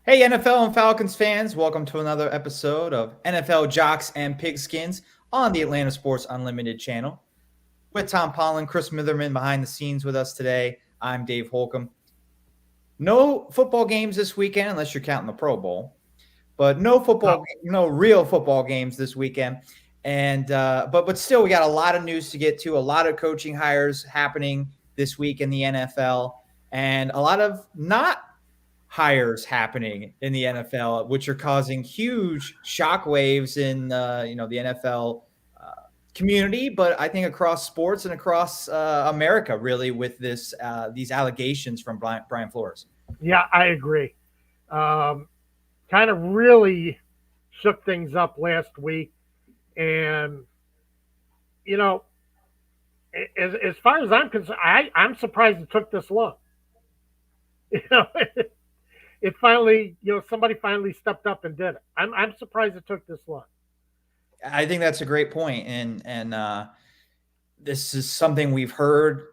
Hey, NFL and Falcons fans, welcome to another episode of NFL Jocks and Pigskins on the Atlanta Sports Unlimited channel. With Tom Pollen, Chris Mitherman behind the scenes with us today. I'm Dave Holcomb. No football games this weekend, unless you're counting the Pro Bowl, but no real football games this weekend. And but still, we got a lot of news to get to, a lot of coaching hires happening this week in the NFL, and a lot of not hires happening in the NFL, which are causing huge shockwaves in the NFL community, but I think across sports and across America, really, with these allegations from Brian Flores. Yeah, I agree. Kind of really shook things up last week, and as far as I'm concerned, I'm surprised it took this long. You know, it finally, somebody finally stepped up and did it. I'm surprised it took this long. I think that's a great point, and this is something we've heard,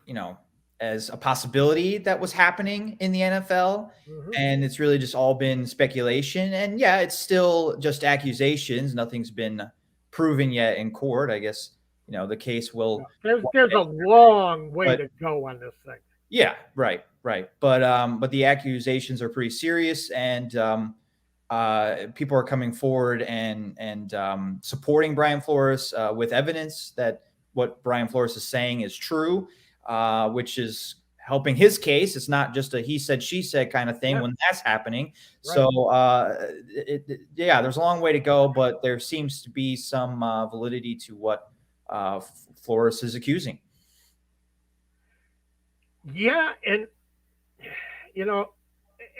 as a possibility that was happening in the NFL, and it's really just all been speculation. And yeah, it's still just accusations. Nothing's been proven yet in court. I guess the case will. There's a long way to go on this thing. Yeah, right. But the accusations are pretty serious, and people are coming forward and supporting Brian Flores with evidence that what Brian Flores is saying is true, which is helping his case. It's not just a he said, she said kind of thing when that's happening. Right. So, there's a long way to go, but there seems to be some validity to what Flores is accusing. Yeah, and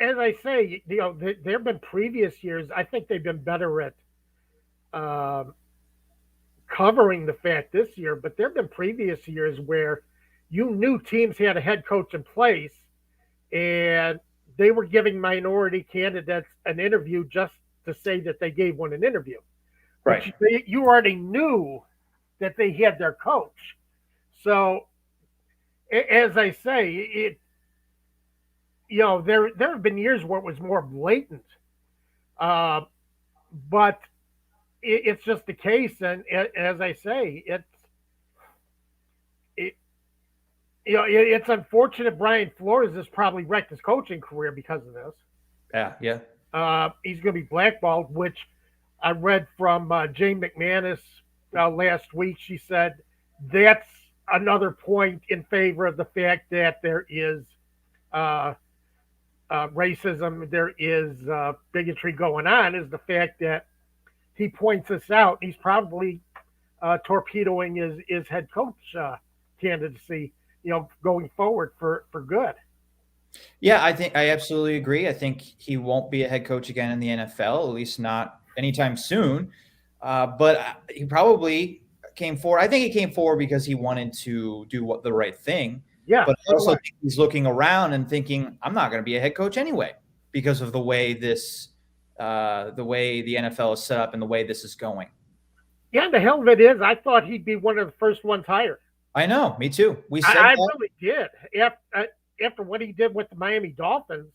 as I say, there have been previous years. I think they've been better at covering the fact this year, but there have been previous years where you knew teams had a head coach in place, and they were giving minority candidates an interview just to say that they gave one an interview. Right. But you already knew that they had their coach. So, as I say, there have been years where it was more blatant, but it's just the case. And as I say, it's unfortunate. Brian Flores has probably wrecked his coaching career because of this. Yeah. He's going to be blackballed, which I read from Jane McManus last week. She said that's another point in favor of the fact that there is racism, there is bigotry going on, is the fact that he points this out. He's probably torpedoing his head coach candidacy, going forward for good. Yeah, I absolutely agree. I think he won't be a head coach again in the NFL, at least not anytime soon. But he probably came forward. I think he came forward because he wanted to do the right thing. Yeah, but I also think he's looking around and thinking, I'm not going to be a head coach anyway because of the way the NFL is set up and the way this is going. Yeah, the hell of it is, I thought he'd be one of the first ones hired. I know, me too. I really did. After what he did with the Miami Dolphins,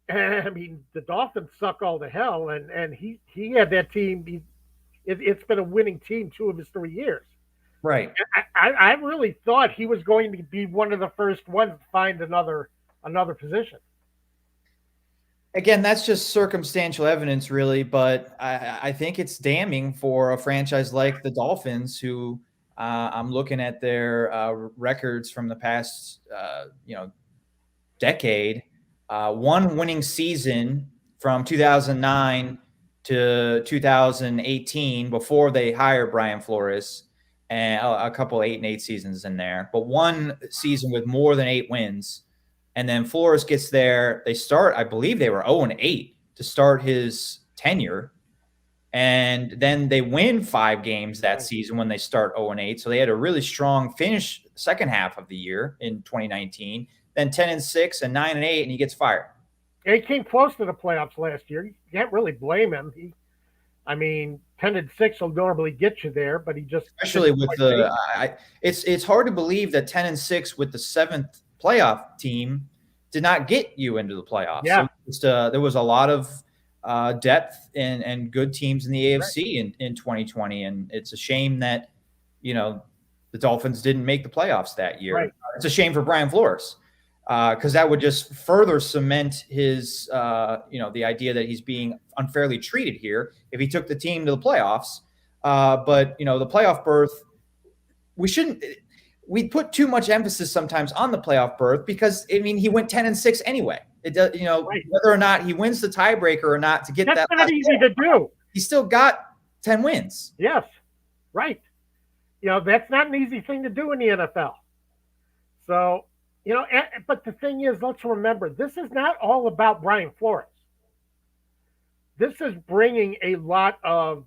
I mean, the Dolphins suck all the hell, and he had that team. It's been a winning team 2 of his 3 years. Right. I really thought he was going to be one of the first ones to find another position. Again, that's just circumstantial evidence, really, but I think it's damning for a franchise like the Dolphins, who I'm looking at their records from the past, decade. One winning season from 2009 to 2018 before they hired Brian Flores, and a couple 8-8 seasons in there, but one season with more than 8 wins. And then Flores gets there. They start, I believe they were 0-8 to start his tenure. And then they win 5 games that season when they start 0-8. So they had a really strong finish second half of the year in 2019. Then 10-6 and 9-8, and he gets fired. He came close to the playoffs last year. You can't really blame him. 10-6 will normally get you there, but he just especially with it's hard to believe that 10-6 with the 7th playoff team did not get you into the playoffs. Yeah. There was a lot of depth and good teams in the AFC in 2020, and it's a shame that the Dolphins didn't make the playoffs that year. Right. It's a shame for Brian Flores because that would just further cement his the idea that he's being unfairly treated here if he took the team to the playoffs. But the playoff berth, we put too much emphasis sometimes on the playoff berth because he went 10-6 anyway. It does, whether or not he wins the tiebreaker or not to get that's that. Not easy to do. He still got 10 wins. Yes, right. That's not an easy thing to do in the NFL. So, but the thing is, let's remember, this is not all about Brian Flores. This is bringing a lot of,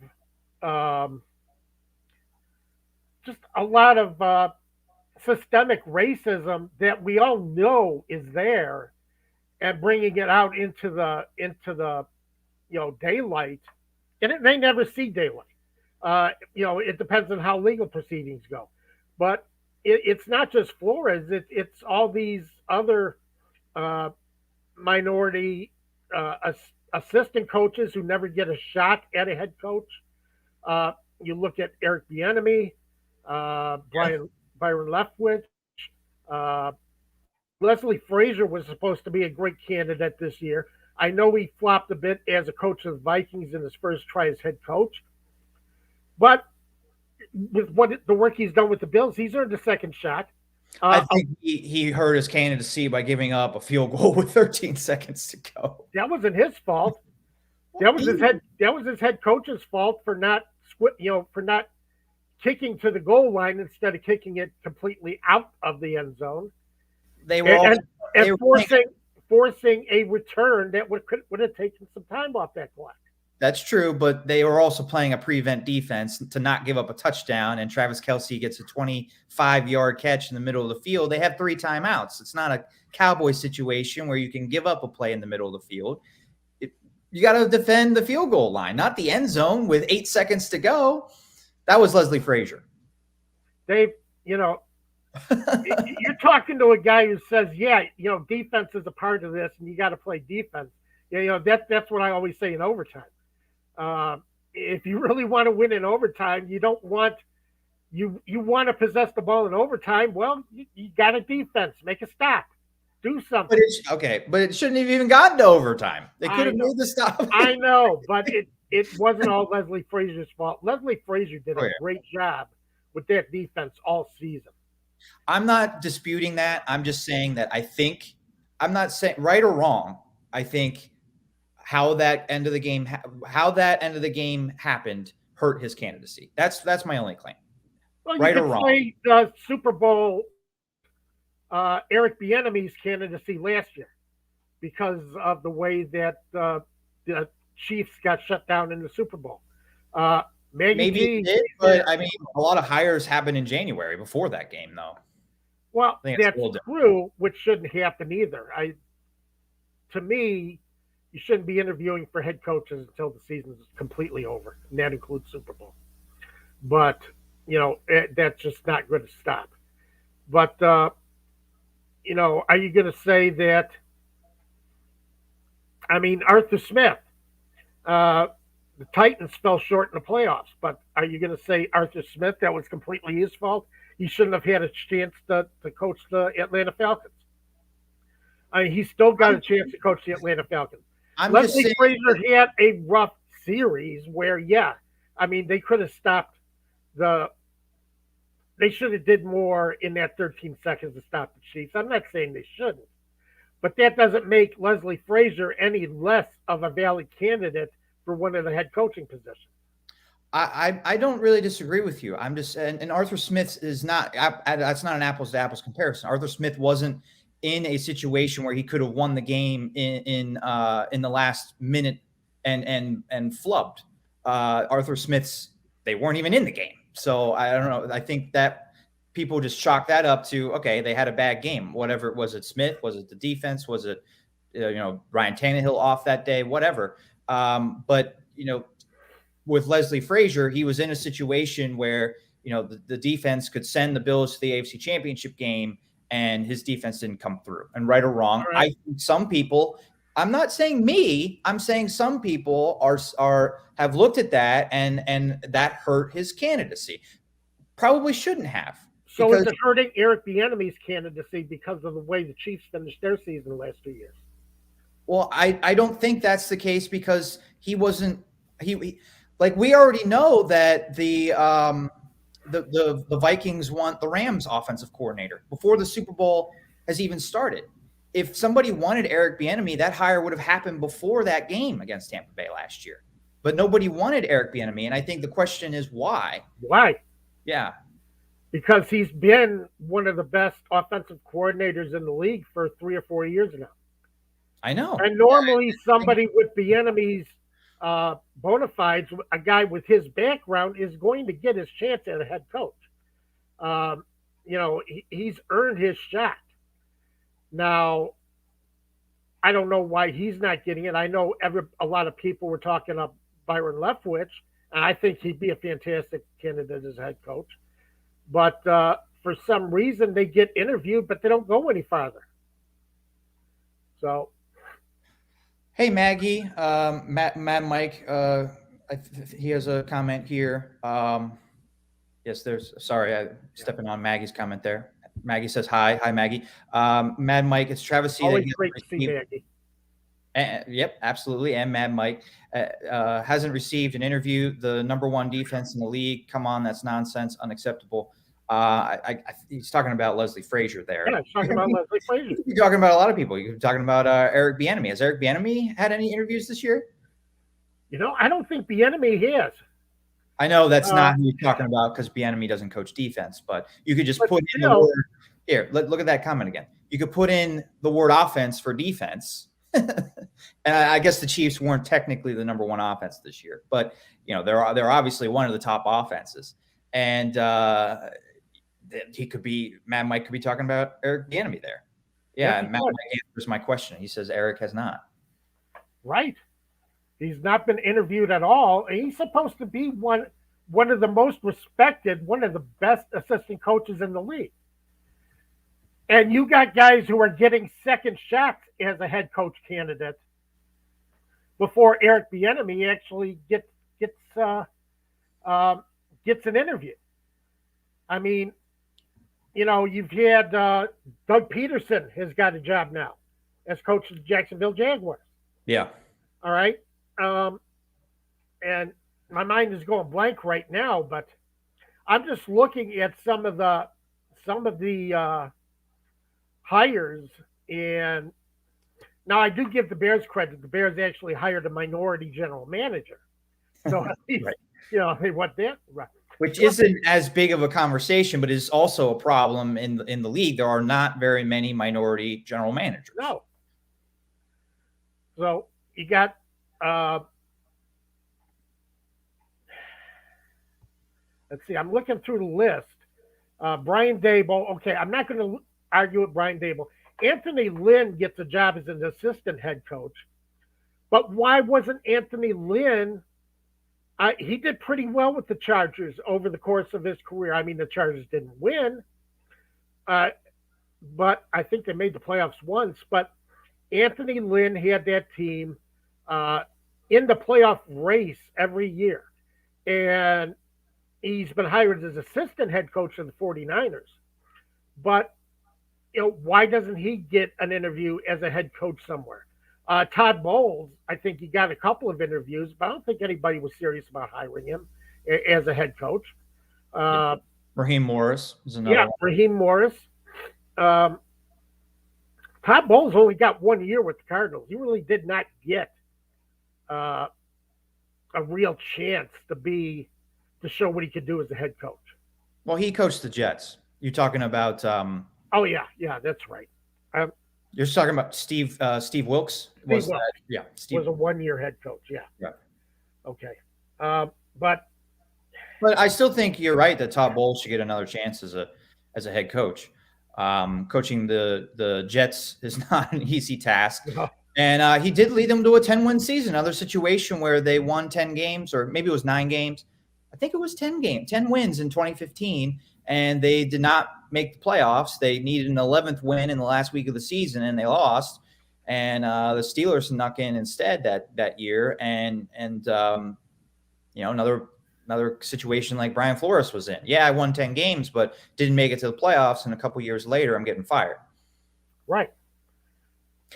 systemic racism that we all know is there, and bringing it out into the daylight, and they never see daylight. It depends on how legal proceedings go, but it's not just Flores. It's all these other minority assistant coaches who never get a shot at a head coach. You look at Eric Bieniemy, Byron Leftwich. Leslie Frazier was supposed to be a great candidate this year. I know he flopped a bit as a coach of the Vikings in his first try as head coach. But with the work he's done with the Bills, he's earned a second shot. I think he hurt his candidacy by giving up a field goal with 13 seconds to go. That wasn't his fault. That was his head coach's fault for not kicking to the goal line instead of kicking it completely out of the end zone. They were forcing a return that would have taken some time off that clock. That's true, but they were also playing a prevent defense to not give up a touchdown, and Travis Kelce gets a 25-yard catch in the middle of the field. They have 3 timeouts. It's not a Cowboy situation where you can give up a play in the middle of the field. You got to defend the field goal line, not the end zone with 8 seconds to go. That was Leslie Frazier. Dave, you're talking to a guy who says, defense is a part of this, and you got to play defense. That's what I always say in overtime. If you really want to win in overtime, you don't want you want to possess the ball in overtime. Well, you got a defense, make a stop, do something. But it shouldn't have even gotten to overtime. They could have made the stop. I know, but it wasn't all Leslie Frazier's fault. Leslie Frazier did a great job with that defense all season. I'm not disputing that. I'm just saying that I'm not saying right or wrong. I think how that end of the game happened hurt his candidacy. That's my only claim. Well, right or wrong. Say the Super Bowl Eric Bieniemy's candidacy last year because of the way that the Chiefs got shut down in the Super Bowl. Maybe it did, but a lot of hires happened in January before that game, though. Well, that's true, which shouldn't happen either. To me, you shouldn't be interviewing for head coaches until the season is completely over, and that includes Super Bowl. But, that's just not going to stop. But, are you going to say that, Arthur Smith, the Titans fell short in the playoffs, but are you going to say Arthur Smith, that was completely his fault? He shouldn't have had a chance to coach the Atlanta Falcons. He still got a chance to coach the Atlanta Falcons. Leslie Frazier had a rough series where, they could have stopped they should have did more in that 13 seconds to stop the Chiefs. I'm not saying they shouldn't, but that doesn't make Leslie Frazier any less of a valid candidate for one of the head coaching positions. I don't really disagree with you. I'm just and Arthur Smith is not. That's not an apples to apples comparison. Arthur Smith wasn't in a situation where he could have won the game in the last minute and flubbed. Arthur Smith's, they weren't even in the game. So I don't know. I think that people just chalk that up to, okay, they had a bad game. Whatever, was it Smith? Was it the defense? Was it Ryan Tannehill off that day? Whatever. But with Leslie Frazier, he was in a situation where the defense could send the Bills to the AFC Championship game, and his defense didn't come through. And right or wrong, All right. I think some people, I'm not saying me, I'm saying some people have looked at that and that hurt his candidacy. Probably shouldn't have. So is it hurting Eric Bieniemy's candidacy because of the way the Chiefs finished their season the last 2 years? Well, I don't think that's the case because he wasn't he like we already know that the Vikings want the Rams offensive coordinator before the Super Bowl has even started. If somebody wanted Eric Bieniemy, that hire would have happened before that game against Tampa Bay last year. But nobody wanted Eric Bieniemy, and I think the question is why. Why? Yeah. Because he's been one of the best offensive coordinators in the league for 3 or 4 years now. I know. And normally somebody with Bieniemy's bona fides, a guy with his background, is going to get his chance at a head coach. He's earned his shot. Now, I don't know why he's not getting it. I know a lot of people were talking up Byron Leftwich, and I think he'd be a fantastic candidate as head coach. But for some reason, they get interviewed, but they don't go any farther. So, hey Maggie, Matt Mike, he has a comment here. Yes, I'm stepping on Maggie's comment there. Maggie says hi Maggie. Mad Mike, it's Travis. Always great to see Maggie. Yep, absolutely. And Mad Mike hasn't received an interview. The number one defense in the league. Come on, that's nonsense, unacceptable. He's talking about Leslie Frazier there. Yeah, he's talking about Leslie Frazier. You're talking about a lot of people. You're talking about Eric Bieniemy. Has Eric Bieniemy had any interviews this year? I don't think Bieniemy has. I know that's not who you're talking about because Bieniemy doesn't coach defense, but you could just put in the word here. Look at that comment again. You could put in the word offense for defense. And I guess the Chiefs weren't technically the number one offense this year, but they're obviously one of the top offenses. And Matt Mike could be talking about Eric Bieniemy there. Yeah, Matt Mike answers my question. He says Eric has not. Right. He's not been interviewed at all. And he's supposed to be one of the most respected, one of the best assistant coaches in the league. And you got guys who are getting second shots as a head coach candidate before Eric Bieniemy actually gets an interview. I mean, you've had Doug Peterson has got a job now as coach of the Jacksonville Jaguars. Yeah. All right. And my mind is going blank right now, but I'm just looking at some of the hires, and now I do give the Bears credit. The Bears actually hired a minority general manager, so at least, right. They want that right. Which isn't as big of a conversation, but is also a problem in the league. There are not very many minority general managers. No. So you got let's see. I'm looking through the list. Brian Daboll. Okay, I'm not going to argue with Brian Daboll. Anthony Lynn gets a job as an assistant head coach, but why wasn't Anthony Lynn? He did pretty well with the Chargers over the course of his career. I mean, the Chargers didn't win, but I think they made the playoffs once. But Anthony Lynn had that team in the playoff race every year, and he's been hired as assistant head coach of the 49ers. But why doesn't he get an interview as a head coach somewhere? Todd Bowles, I think he got a couple of interviews, but I don't think anybody was serious about hiring him as a head coach. Raheem Morris is another one. Raheem Morris. Todd Bowles only got 1 year with the Cardinals. He really did not get a real chance to show what he could do as a head coach. Well, he coached the Jets. You're talking about oh yeah, that's right. You're talking about Steve Wilkes? Steve Steve was a 1 year head coach. Yeah. Okay. But I still think you're right that Todd Bowles should get another chance as a head coach. Coaching the Jets is not an easy task. No. And he did lead them to a 10-win season. Another situation where they won 10 games, or maybe it was 9 games. I think it was 10 wins in 2015, and they did not make the playoffs. They needed an 11th win in the last week of the season, and they lost. And the Steelers snuck in instead that year, and another situation like Brian Flores was in. Yeah, I won 10 games, but didn't make it to the playoffs, and a couple years later, I'm getting fired. Right.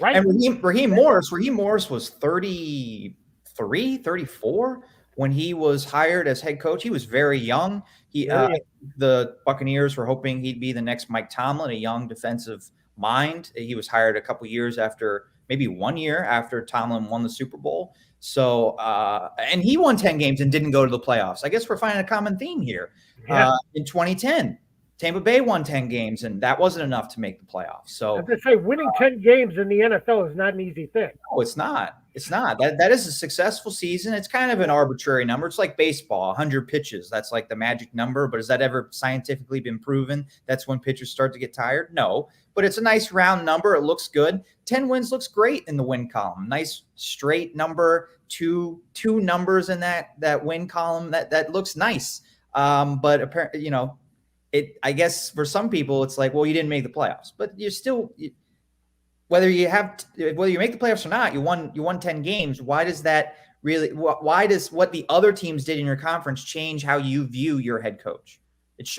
And Raheem Morris was 33, 34 when he was hired as head coach. He was very young. The Buccaneers were hoping he'd be the next Mike Tomlin, a young defensive mind. He was hired a couple years after, maybe 1 year after Tomlin won the Super Bowl. So, and he won 10 games and didn't go to the playoffs. I guess we're finding a common theme here. In 2010, Tampa Bay won 10 games, and that wasn't enough to make the playoffs. So, as I say, winning 10 games in the NFL is not an easy thing. No, it's not. It's not. That is a successful season. It's kind of an arbitrary number. It's like baseball, 100 pitches. That's like the magic number. But has that ever scientifically been proven? That's when pitchers start to get tired? No. But it's a nice round number. It looks good. 10 wins looks great in the win column. Nice straight number. Two numbers in that win column. That looks nice. But apparently, I guess for some people it's like, well, you didn't make the playoffs, but you're still. Whether you make the playoffs or not, you won 10 games. Why does that really? Why does what the other teams did in your conference change how you view your head coach?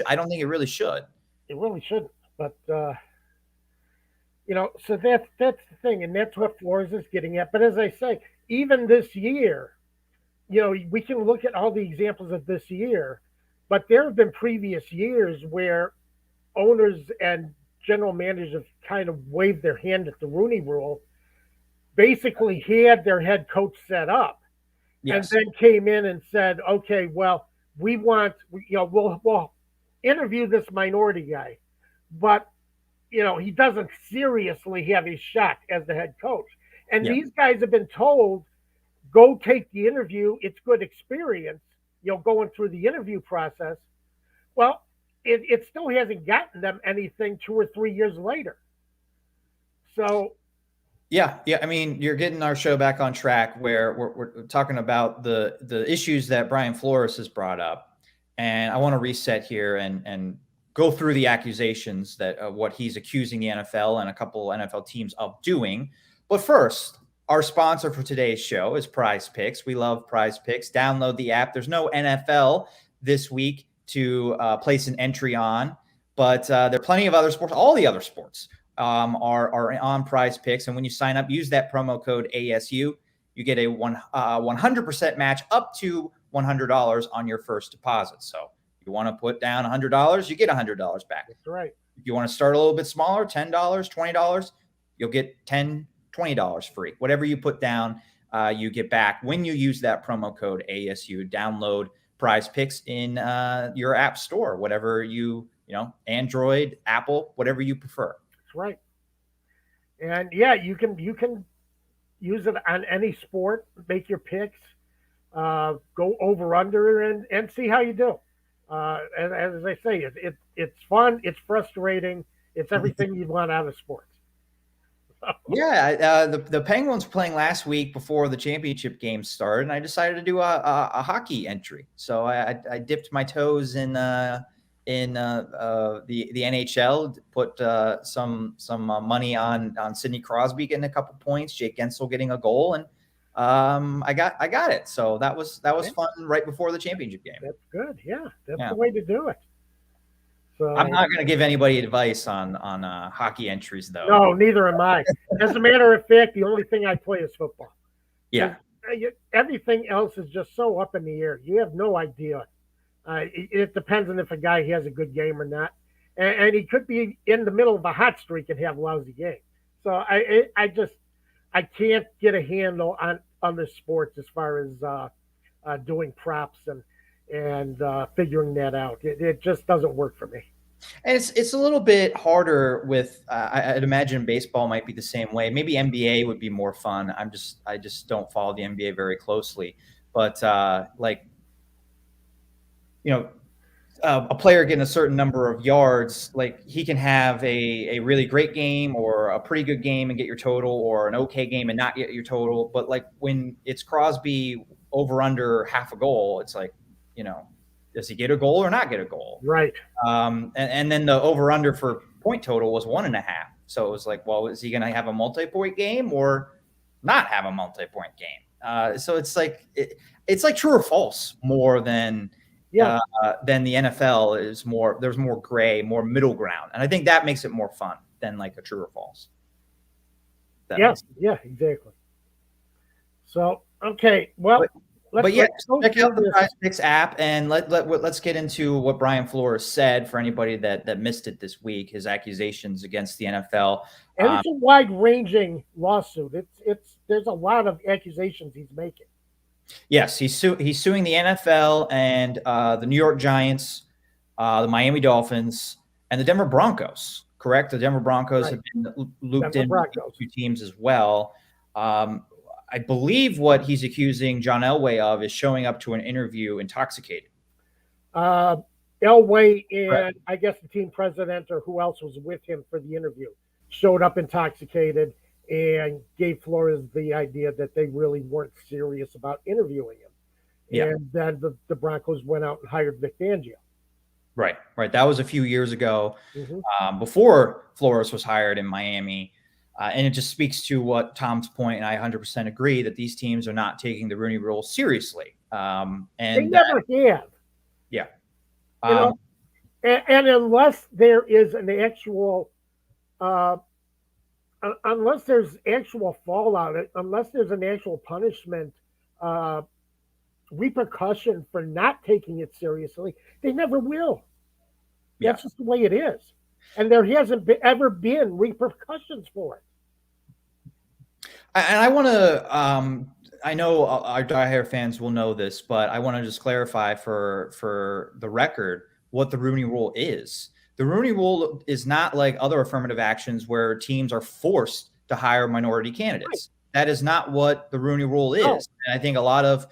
I don't think it really should. It really shouldn't. But so that's the thing, and that's what Flores is getting at. But as I say, even this year, we can look at all the examples of this year, but there have been previous years where owners and general managers have kind of waved their hand at the Rooney Rule, basically had their head coach set up, and then came in and said, okay, well, we'll interview this minority guy, but he doesn't seriously have a shot as the head coach. And these guys have been told, go take the interview. It's good experience, going through the interview process. Well, it still hasn't gotten them anything 2 or 3 years later. So, yeah. I mean, you're getting our show back on track where we're talking about the issues that Brian Flores has brought up, and I want to reset here and go through the accusations that what he's accusing the NFL and a couple NFL teams of doing. But first, our sponsor for today's show is Prize Picks. We love Prize Picks. Download the app. There's no NFL this week to place an entry on, but there are plenty of other sports. All the other sports are on Prize Picks, and when you sign up, use that promo code ASU. You get a 100% match up to $100 on your first deposit. So if you want to put down $100, you get $100 back. That's right. If you want to start a little bit smaller, $10, $20, you'll get $20 free. Whatever you put down, you get back when you use that promo code ASU. Download Prize Picks in your app store, whatever Android, Apple, whatever you prefer. That's right. And you can use it on any sport, make your picks, go over under and see how you do. As I say, it's fun, it's frustrating, it's everything you'd want out of sports. Yeah, the Penguins were playing last week before the championship game started, and I decided to do a hockey entry. So I dipped my toes in the NHL, put some money on Sidney Crosby getting a couple points, Jake Gensel getting a goal, and I got it. So that was fun right before the championship game. That's good. Yeah, that's the way to do it. So, I'm not going to give anybody advice on hockey entries, though. No, neither am I. As a matter of fact, the only thing I play is football. Yeah. Everything else is just so up in the air. You have no idea. It depends on if a guy has a good game or not. And he could be in the middle of a hot streak and have a lousy game. So I can't get a handle on other sports as far as doing props and figuring that out. It just doesn't work for me. And it's a little bit harder with I'd imagine baseball might be the same way. Maybe NBA would be more fun. I just don't follow the NBA very closely. But a player getting a certain number of yards, like he can have a really great game or a pretty good game and get your total, or an okay game and not get your total. But like when it's Crosby over under half a goal, it's like, Does he get a goal or not get a goal? Right. And then the over-under for point total was 1.5. So it was like, well, is he going to have a multi-point game or not have a multi-point game? So it's like it's like true or false more than the NFL is more. There's more gray, more middle ground, and I think that makes it more fun than like a true or false. Yeah, exactly. So okay, well. Check out the PrizePicks app and let's get into what Brian Flores said for anybody that missed it this week. His accusations against the NFL, and it's a wide-ranging lawsuit. There's a lot of accusations he's making. Yes, he's suing the NFL and the New York Giants, the Miami Dolphins, and the Denver Broncos. Correct, the Denver Broncos have been looped in with two teams as well. I believe what he's accusing John Elway of is showing up to an interview intoxicated. Elway and I guess the team president or who else was with him for the interview showed up intoxicated and gave Flores the idea that they really weren't serious about interviewing him. Yeah. And then the Broncos went out and hired Vic Fangio. Right. That was a few years ago, before Flores was hired in Miami. And it just speaks to what Tom's point, and I 100% agree that these teams are not taking the Rooney Rule seriously. And they never have. Yeah. And unless there is an actual, unless there's actual fallout, unless there's an actual punishment, repercussion for not taking it seriously, they never will. That's just the way it is. And there hasn't ever been repercussions for it. And I want to, I know our diehard fans will know this, but I want to just clarify for the record what the Rooney Rule is. The Rooney Rule is not like other affirmative actions where teams are forced to hire minority candidates. Right. That is not what the Rooney Rule is. No. And I think a lot of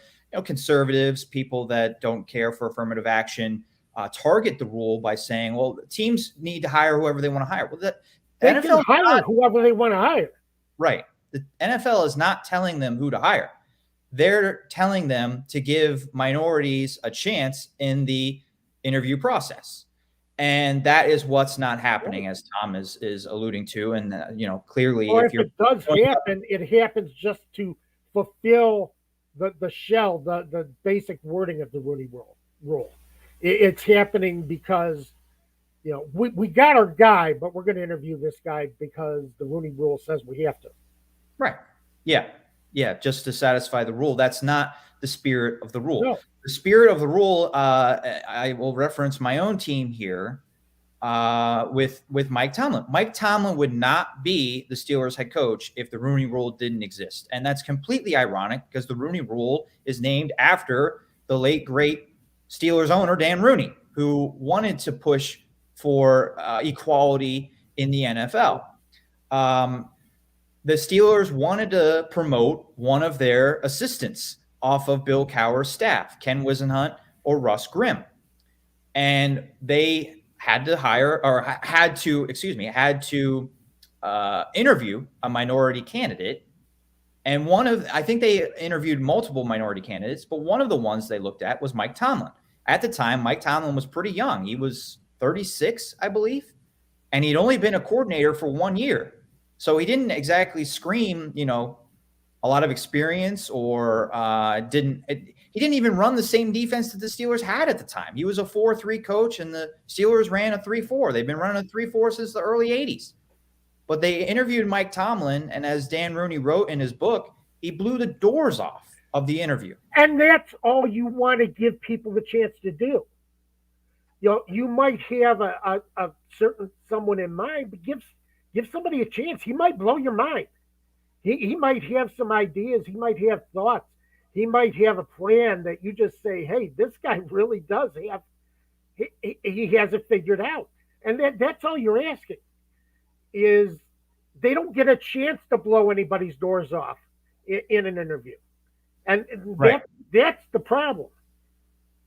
conservatives, people that don't care for affirmative action, target the rule by saying, well, teams need to hire whoever they want to hire. Well, the NFL can hire whoever they want to hire. Right. The NFL is not telling them who to hire. They're telling them to give minorities a chance in the interview process. And that is what's not happening, as Tom is alluding to. And, clearly, or if it does happen, it happens just to fulfill the shell, the basic wording of the Rooney Rule. It's happening because, we got our guy, but we're going to interview this guy because the Rooney Rule says we have to. Right. Yeah. Just to satisfy the rule. That's not the spirit of the rule. No. The spirit of the rule, I will reference my own team here with Mike Tomlin. Mike Tomlin would not be the Steelers head coach if the Rooney Rule didn't exist. And that's completely ironic because the Rooney Rule is named after the late, great Steelers owner, Dan Rooney, who wanted to push for equality in the NFL. The Steelers wanted to promote one of their assistants off of Bill Cowher's staff, Ken Wisenhunt or Russ Grimm. And they had to interview a minority candidate. And I think they interviewed multiple minority candidates, but one of the ones they looked at was Mike Tomlin. At the time, Mike Tomlin was pretty young. He was 36, I believe, and he'd only been a coordinator for 1 year. So he didn't exactly scream, a lot of experience, or he didn't even run the same defense that the Steelers had at the time. He was a 4-3 coach, and the Steelers ran a 3-4. They've been running a 3-4 since the early 80s. But they interviewed Mike Tomlin, and as Dan Rooney wrote in his book, he blew the doors off of the interview. And that's all you want to give people the chance to do. You might have a certain someone in mind, but give somebody a chance. He might blow your mind. He might have some ideas. He might have thoughts. He might have a plan that you just say, hey, this guy really does have, he has it figured out. And that's all you're asking, is they don't get a chance to blow anybody's doors off in an interview. And that's the problem.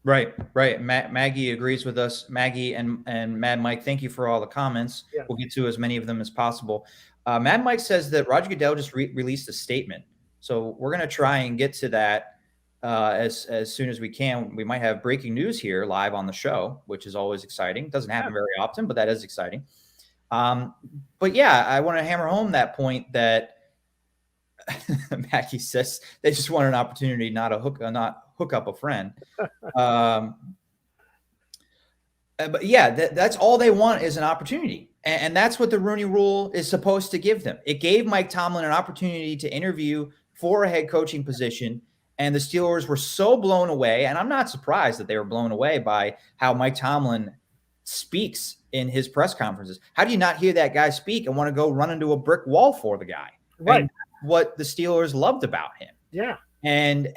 Right. Maggie agrees with us. Maggie and Mad Mike, thank you for all the comments. Yes. We'll get to as many of them as possible. Mad Mike says that Roger Goodell just released a statement. So we're going to try and get to that as soon as we can. We might have breaking news here live on the show, which is always exciting. Doesn't happen very often, but that is exciting. But yeah, I want to hammer home that point that Mackie says they just want an opportunity, not hook up a friend. But yeah, that's all they want is an opportunity. And that's what the Rooney Rule is supposed to give them. It gave Mike Tomlin an opportunity to interview for a head coaching position. And the Steelers were so blown away. And I'm not surprised that they were blown away by how Mike Tomlin speaks in his press conferences. How do you not hear that guy speak and want to go run into a brick wall for the guy? Right. And what the Steelers loved about him. Yeah. And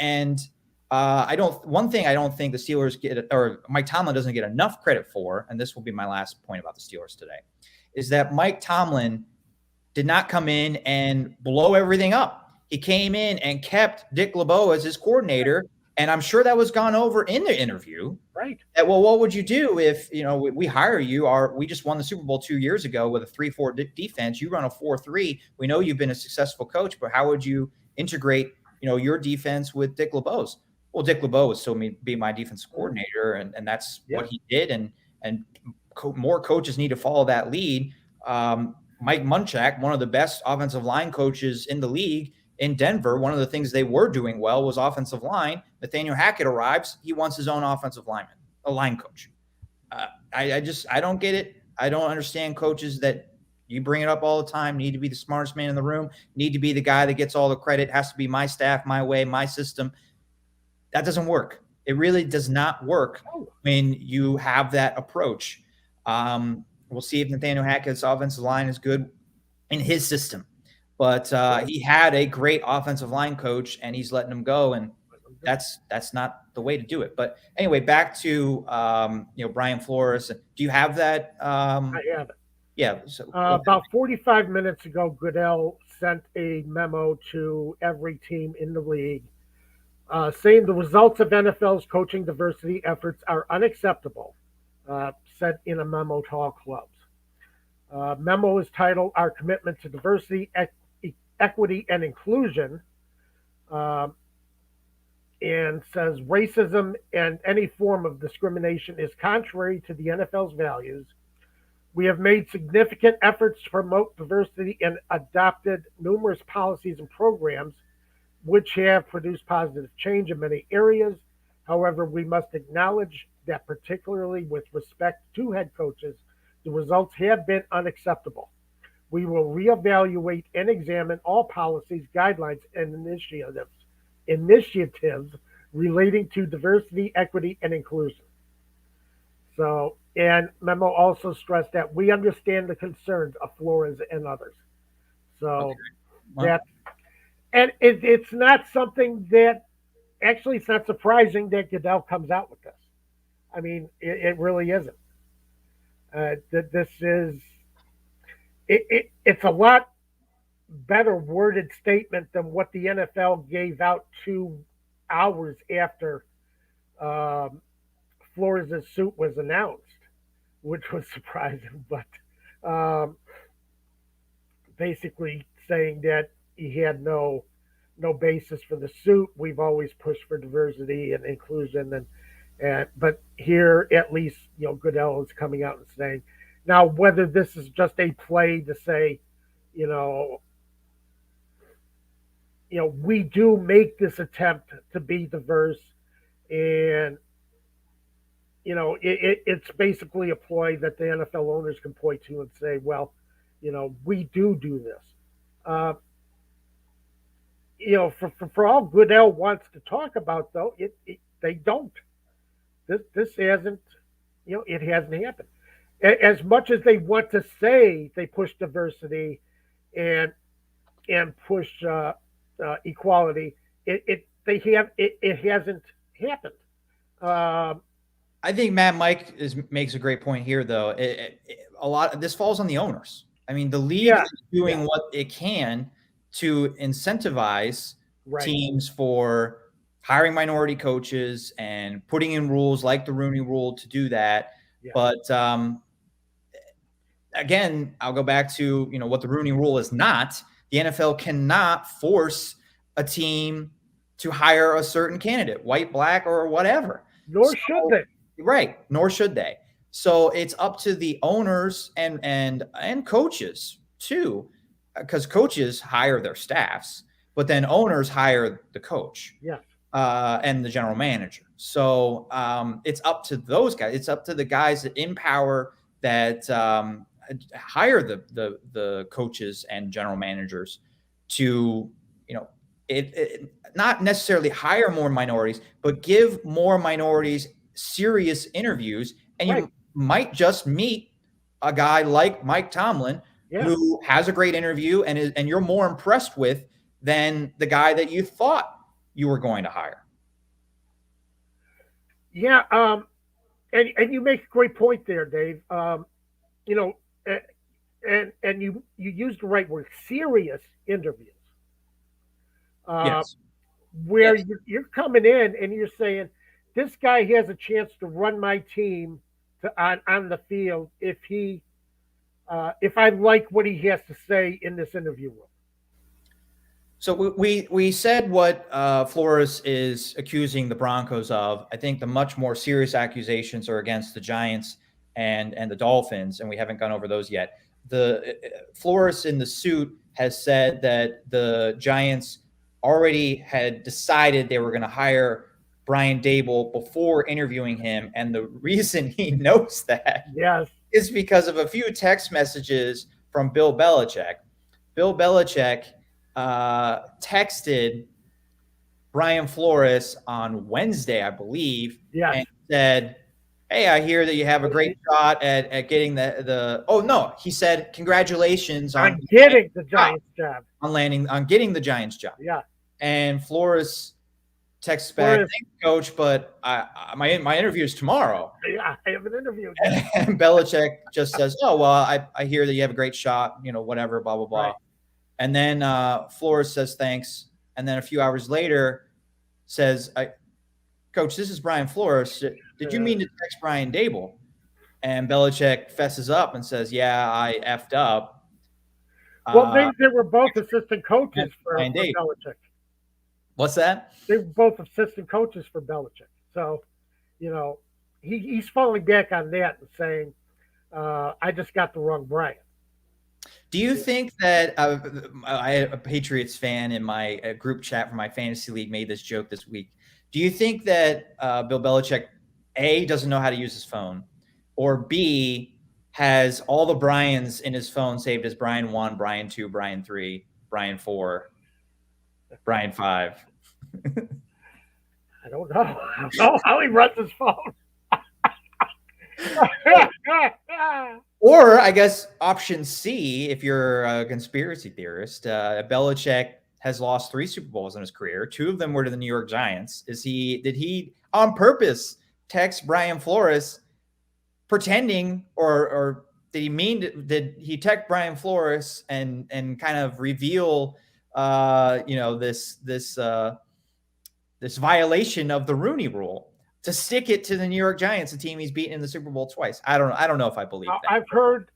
one thing I don't think the Steelers get, or Mike Tomlin doesn't get enough credit for, and this will be my last point about the Steelers today, is that Mike Tomlin did not come in and blow everything up. He came in and kept Dick LeBeau as his coordinator, and I'm sure that was gone over in the interview. Right. That, well, what would you do if we hire you? We just won the Super Bowl 2 years ago with a 3-4 defense. You run a 4-3. We know you've been a successful coach, but how would you integrate your defense with Dick LeBeau's? Well, Dick LeBeau would still be my defensive coordinator, and that's what he did. And more coaches need to follow that lead. Mike Munchak, one of the best offensive line coaches in the league in Denver, one of the things they were doing well was offensive line. Nathaniel Hackett arrives. He wants his own offensive lineman, a line coach. I don't get it. I don't understand coaches that you bring it up all the time, need to be the smartest man in the room, need to be the guy that gets all the credit, has to be my staff, my way, my system. That doesn't work. It really does not work when you have that approach. We'll see if Nathaniel Hackett's offensive line is good in his system. But he had a great offensive line coach, and he's letting him go, and that's not the way to do it. But anyway, back to Brian Flores. Do you have that? I have it. Yeah. So, about 45 minutes ago, Goodell sent a memo to every team in the league saying the results of NFL's coaching diversity efforts are unacceptable, said in a memo to all clubs. Memo is titled Our Commitment to Diversity, Equity, and Inclusion, and says racism and any form of discrimination is contrary to the NFL's values. We have made significant efforts to promote diversity and adopted numerous policies and programs which have produced positive change in many areas. However, we must acknowledge that particularly with respect to head coaches, the results have been unacceptable. We will reevaluate and examine all policies, guidelines, and initiatives relating to diversity, equity, and inclusion. So, and memo also stressed that we understand the concerns of Flores and others. So that, and it's not something that actually it's not surprising that Goodell comes out with this. I mean, it really isn't. This is it's a lot better worded statement than what the NFL gave out 2 hours after Flores' suit was announced, which was surprising, but basically saying that he had no basis for the suit. We've always pushed for diversity and inclusion, and but here at least Goodell is coming out and saying, now whether this is just a play to say, we do make this attempt to be diverse, and it's basically a ploy that the NFL owners can point to and say, well, we do this. For all Goodell wants to talk about, though, they don't. This hasn't, it hasn't happened. As much as they want to say they push diversity and push equality, it hasn't happened. I think Mike makes a great point here, though. A lot of this falls on the owners. I mean, the league is doing what it can to incentivize teams for hiring minority coaches and putting in rules like the Rooney Rule to do that. Yeah. But again, I'll go back to what the Rooney Rule is not. The NFL cannot force a team to hire a certain candidate, white, black, or whatever. Nor should they. Right, nor should they. So it's up to the owners and coaches too, because coaches hire their staffs, but then owners hire the coach. Yes. And the general manager. So it's up to those guys. It's up to the guys that in power that hire the coaches and general managers to, not necessarily hire more minorities, but give more minorities serious interviews. And you might just meet a guy like Mike Tomlin who has a great interview and you're more impressed with than the guy that you thought you were going to hire. Yeah, and you make a great point there, Dave. And you used the right word, serious interviews. Yes. Where you're coming in and you're saying, this guy has a chance to run my team on the field if I like what he has to say in this interview room. So we said what Flores is accusing the Broncos of. I think the much more serious accusations are against the Giants and the Dolphins, and we haven't gone over those yet. The Flores in the suit has said that the Giants already had decided they were going to hire Brian Daboll before interviewing him, and the reason he knows that is because of a few text messages from Bill Belichick. Bill Belichick texted Brian Flores on Wednesday, I believe, and said, "Hey, I hear that you have a great shot at getting the." Oh no, he said, "Congratulations on getting the Giants job, on getting the Giants job." Yeah, and Flores texts back, "Thanks, Coach, but my interview is tomorrow." Yeah, I have an interview. And Belichick just says, "Oh well, I hear that you have a great shot, whatever, blah blah blah." Right. And then Flores says thanks, and then a few hours later says, "Coach, this is Brian Flores. Did you mean to text Brian Daboll?" And Belichick fesses up and says, "Yeah, I effed up." Well, they were both assistant coaches for Belichick. What's that? They were both assistant coaches for Belichick. So, he's falling back on that and saying, I just got the wrong Brian. Do you think that I had a Patriots fan in my group chat for my fantasy league made this joke this week? Do you think that Bill Belichick, A, doesn't know how to use his phone, or B, has all the Brians in his phone saved as Brian 1, Brian 2, Brian 3, Brian 4, Brian 5? I don't know. I don't know how he runs his phone. Or I guess option C, if you're a conspiracy theorist, Belichick has lost 3 Super Bowls in his career. 2 of them were to the New York Giants. Did he on purpose text Brian Flores pretending, or did he text Brian Flores and kind of reveal this violation of the Rooney Rule to stick it to the New York Giants, a team he's beaten in the Super Bowl twice? I don't know if I believe that. I've heard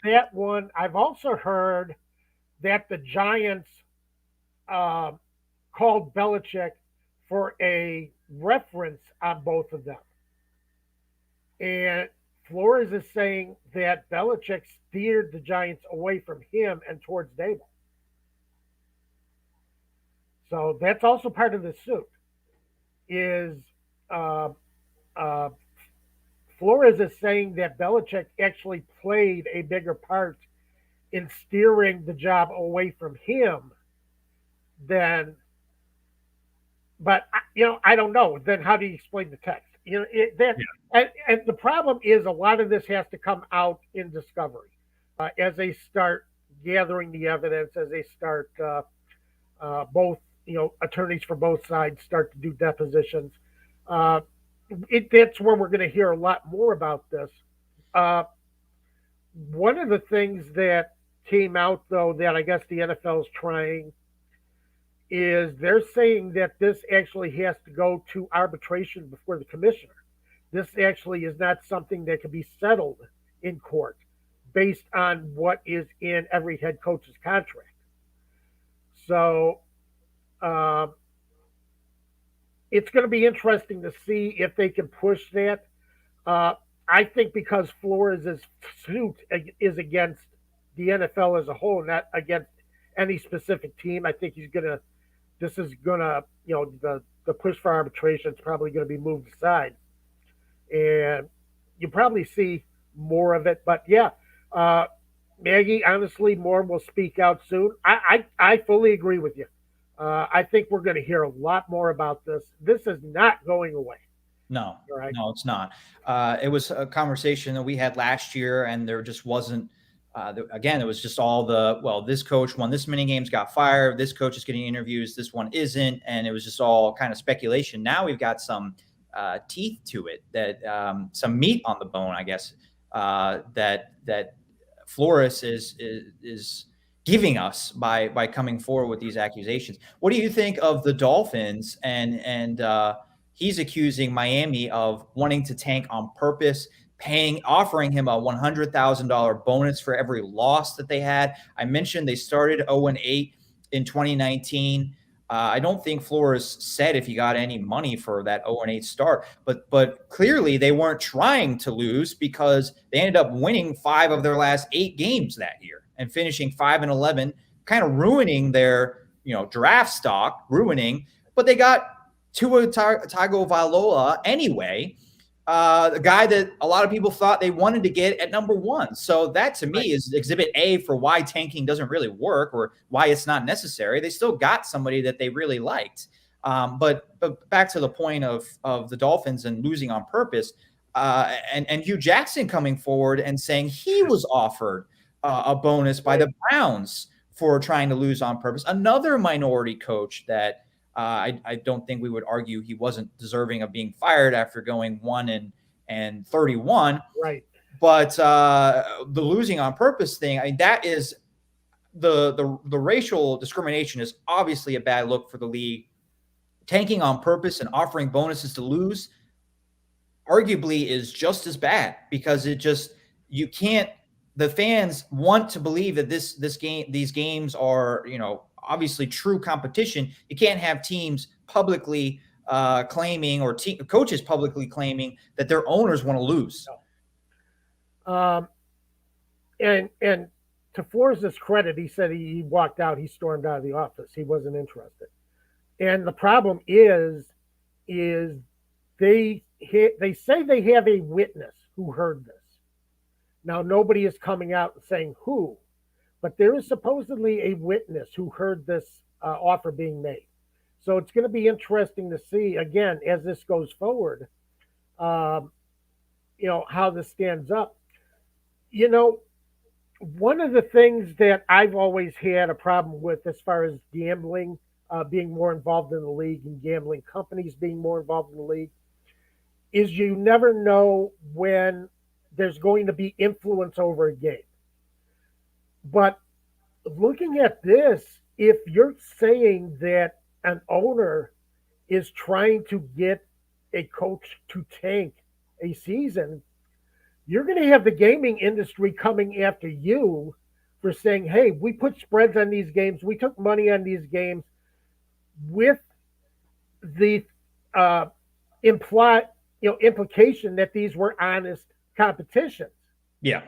that one. I've also heard that the Giants called Belichick for a reference on both of them. And Flores is saying that Belichick steered the Giants away from him and towards Daboll. So that's also part of the suit. Flores is saying that Belichick actually played a bigger part in steering the job away from him than. But I don't know. Then how do you explain the text? And the problem is a lot of this has to come out in discovery as they start gathering the evidence, as they start both. Attorneys for both sides start to do depositions. That's where we're going to hear a lot more about this. One of the things that came out, though, that I guess the NFL is trying is they're saying that this actually has to go to arbitration before the commissioner. This actually is not something that can be settled in court based on what is in every head coach's contract. So it's going to be interesting to see if they can push that. Uh, I think because Flores' suit is against the NFL as a whole, not against any specific team. I think he's gonna. This is gonna, the push for arbitration is probably going to be moved aside, and you probably see more of it. But yeah, uh, Maggie, honestly, more will speak out soon. I fully agree with you. I think we're going to hear a lot more about this. This is not going away. No, All right. no, it's not. It was a conversation that we had last year, and there just wasn't. Again, it was just all this coach won this many games, got fired. This coach is getting interviews. This one isn't, and it was just all kind of speculation. Now we've got some teeth to it, that some meat on the bone, I guess. That Flores is giving us by coming forward with these accusations. What do you think of the Dolphins and he's accusing Miami of wanting to tank on purpose, offering him a $100,000 bonus for every loss that they had. I mentioned they started 0-8 in 2019. I don't think Flores said if he got any money for that 0-8 start, but clearly they weren't trying to lose, because they ended up winning 5 of their last 8 games that year and finishing 5-11, kind of ruining their draft stock, but they got Tua Tagovailoa anyway, the guy that a lot of people thought they wanted to get at number 1. So that to me is exhibit A for why tanking doesn't really work, or why it's not necessary. They still got somebody that they really liked. But back to the point of the Dolphins and losing on purpose, and Hugh Jackson coming forward and saying he was offered a bonus by the Browns for trying to lose on purpose. Another minority coach that I don't think we would argue he wasn't deserving of being fired after going 1-31. Right. But the losing on purpose thing, I mean, that is the racial discrimination is obviously a bad look for the league. Tanking on purpose and offering bonuses to lose arguably is just as bad, because you can't. The fans want to believe that these games are, obviously true competition. You can't have teams publicly claiming, or coaches publicly claiming, that their owners want to lose. And to Flores' credit, he said he walked out. He stormed out of the office. He wasn't interested. And the problem is they say they have a witness who heard this. Now, nobody is coming out and saying who, but there is supposedly a witness who heard this offer being made. So it's going to be interesting to see, again, as this goes forward, how this stands up. One of the things that I've always had a problem with, as far as gambling being more involved in the league, and gambling companies being more involved in the league, is you never know when there's going to be influence over a game. But looking at this, if you're saying that an owner is trying to get a coach to tank a season, you're going to have the gaming industry coming after you for saying, hey, we put spreads on these games, we took money on these games, with the implication that these were honest competitions. Yeah,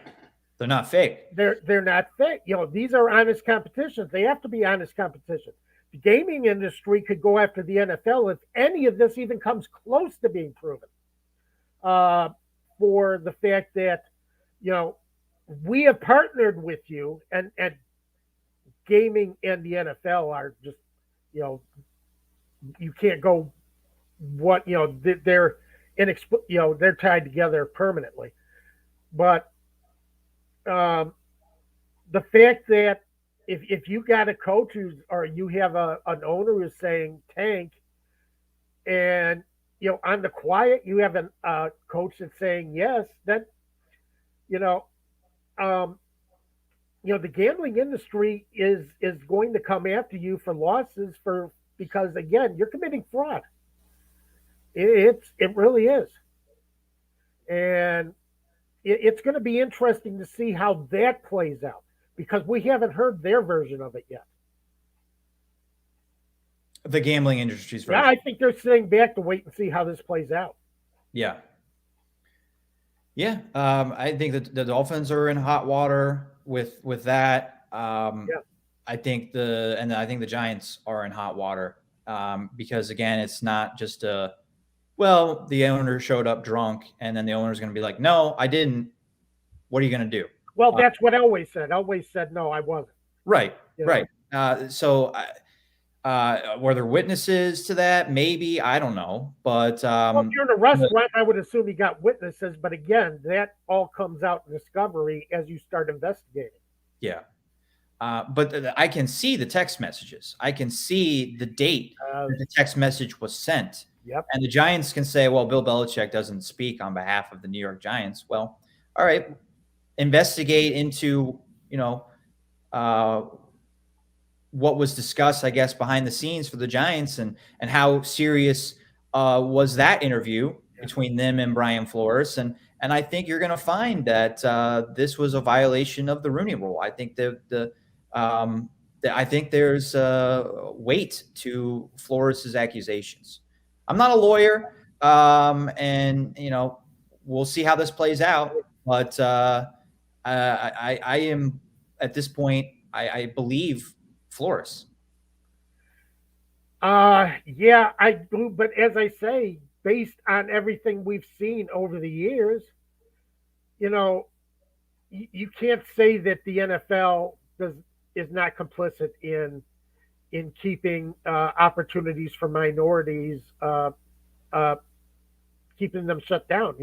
they're not fake. They're not fake. These are honest competitions. They have to be honest competitions. The gaming industry could go after the NFL if any of this even comes close to being proven. For the fact that, we have partnered with you, and gaming and the NFL are just, you can't go they're they're tied together permanently. But the fact that if you got a coach or you have an owner who's saying tank, and on the quiet you have a coach that's saying yes, then the gambling industry is going to come after you for losses, because again, you're committing fraud. It really is. And it's going to be interesting to see how that plays out, because we haven't heard their version of it yet. The gambling industry's Yeah, version. I think they're sitting back to wait and see how this plays out. Yeah. Yeah. I think that the Dolphins are in hot water with that. Yeah. I think the Giants are in hot water because again, it's not just the owner showed up drunk and then the owner's going to be like, no, I didn't. What are you going to do? Well, that's what Elway said. Elway said, no, I wasn't. Right. You know? Right. So were there witnesses to that? Maybe. I don't know. But Well, if you're in a restaurant, I would assume he got witnesses. But again, that all comes out in discovery as you start investigating. yeah. But I can see the text messages. I can see the date that the text message was sent. Yep. And the Giants can say, well, Bill Belichick doesn't speak on behalf of the New York Giants. Well, all right, investigate into, what was discussed, I guess, behind the scenes for the Giants and how serious was that interview between them and Brian Flores. And I think you're going to find that this was a violation of the Rooney Rule. I think I think there's weight to Flores' accusations. I'm not a lawyer, and we'll see how this plays out. But I am at this point. I believe Flores. Yeah, I do. But as I say, based on everything we've seen over the years, you can't say that the NFL is not complicit in keeping opportunities for minorities, keeping them shut down.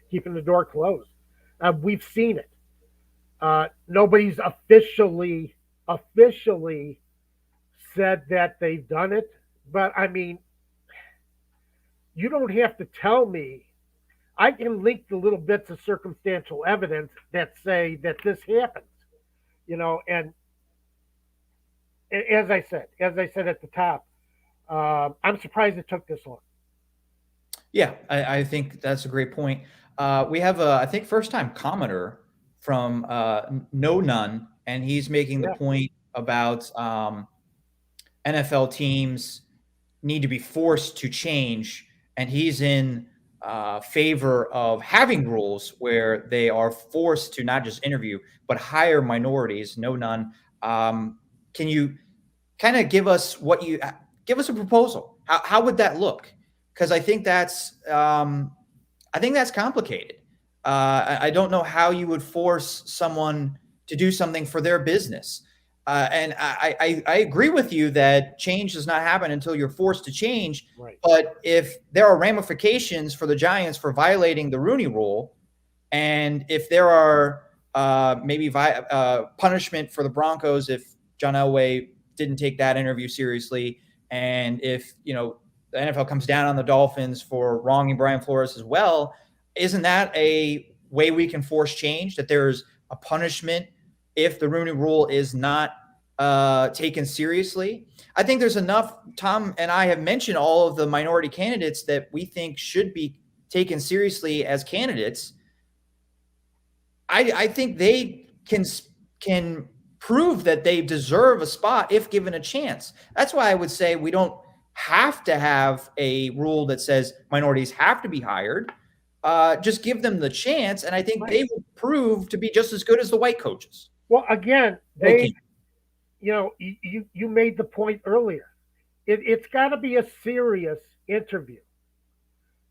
Keeping the door closed. We've seen it. Nobody's officially said that they've done it, but I mean, you don't have to tell me. I can link the little bits of circumstantial evidence that say that this happens, and as I said at the top, I'm surprised it took this long. Yeah, I think that's a great point. We have I think, first-time commenter from No None, and he's making the point about NFL teams need to be forced to change, and he's in favor of having rules where they are forced to not just interview but hire minorities. No None. Can you kind of give us a proposal? How would that look? Because I think that's complicated. I don't know how you would force someone to do something for their business. And I agree with you that change does not happen until you're forced to change. Right. But if there are ramifications for the Giants for violating the Rooney Rule, and if there are maybe punishment for the Broncos if John Elway didn't take that interview seriously, and if the NFL comes down on the Dolphins for wronging Brian Flores as well, isn't that a way we can force change? That there's a punishment if the Rooney Rule is not taken seriously? I think there's enough. Tom and I have mentioned all of the minority candidates that we think should be taken seriously as candidates. I think they can prove that they deserve a spot if given a chance. That's why I would say we don't have to have a rule that says minorities have to be hired. Just give them the chance, and I think they will prove to be just as good as the white coaches. Well, again, you made the point earlier. It's got to be a serious interview.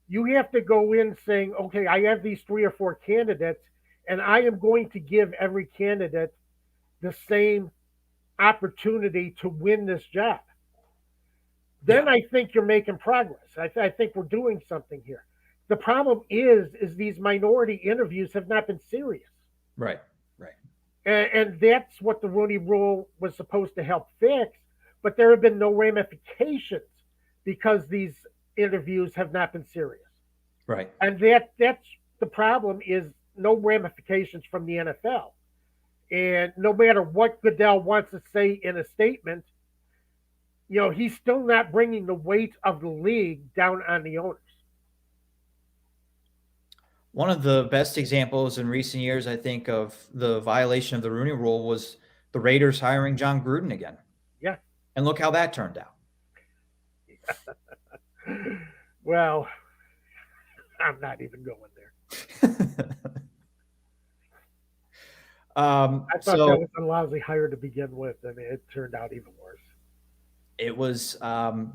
You have to go in saying, okay, I have these 3 or 4 candidates, and I am going to give every candidate the same opportunity to win this job. Then I think you're making progress. I think we're doing something here. The problem is these minority interviews have not been serious. Right. And that's what the Rooney Rule was supposed to help fix, but there have been no ramifications because these interviews have not been serious. Right. And that's the problem, is no ramifications from the NFL. And no matter what Goodell wants to say in a statement, he's still not bringing the weight of the league down on the owners. One of the best examples in recent years, I think, of the violation of the Rooney Rule was the Raiders hiring John Gruden again. Yeah. And look how that turned out. Well, I'm not even going there. I thought that So was a lousy hire to begin with, and it turned out even worse. it was, and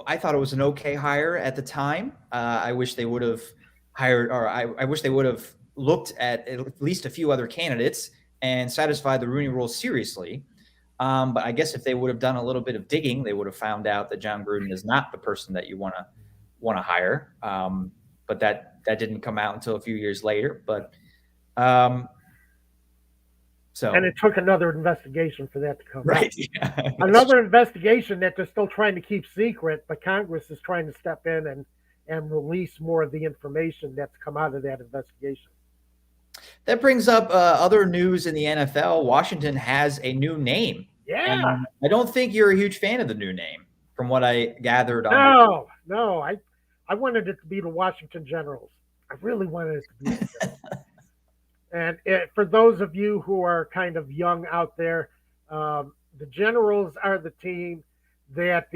I thought it was an okay hire at the time. I wish they would have hired, or I wish they would have looked at least a few other candidates and satisfied the Rooney Rule seriously. But I guess if they would have done a little bit of digging, they would have found out that John Gruden is not the person that you want to hire. But that didn't come out until a few years later. But And it took another investigation for that to come right, out. yeah. Another investigation that they're still trying to keep secret, but Congress is trying to step in and release more of the information that's come out of that investigation. That brings up other news in the NFL. Washington has a new name. Yeah. And I don't think you're a huge fan of the new name, from what I gathered. No. I wanted it to be the Washington Generals. I really wanted it to be the Generals. And for those of you who are kind of young out there, the Generals are the team that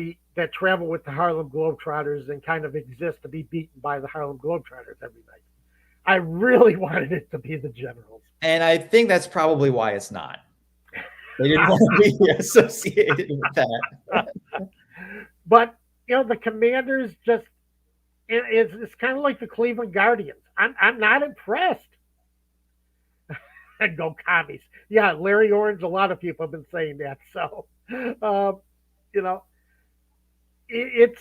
travel with the Harlem Globetrotters and kind of exist to be beaten by the Harlem Globetrotters every night. I really wanted it to be the Generals. And I think that's probably why it's not. They didn't want to be associated with that. But, the Commanders just, it's kind of like the Cleveland Guardians. I'm not impressed. And go commies. Yeah, Larry Orange, a lot of people have been saying that. So, it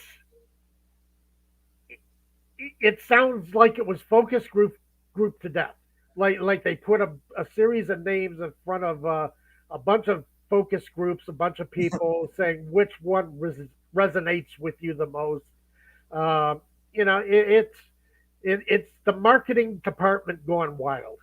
sounds like it was focus group to death. Like they put a series of names in front of a bunch of focus groups, a bunch of people saying which one resonates with you the most. It's the marketing department going wild.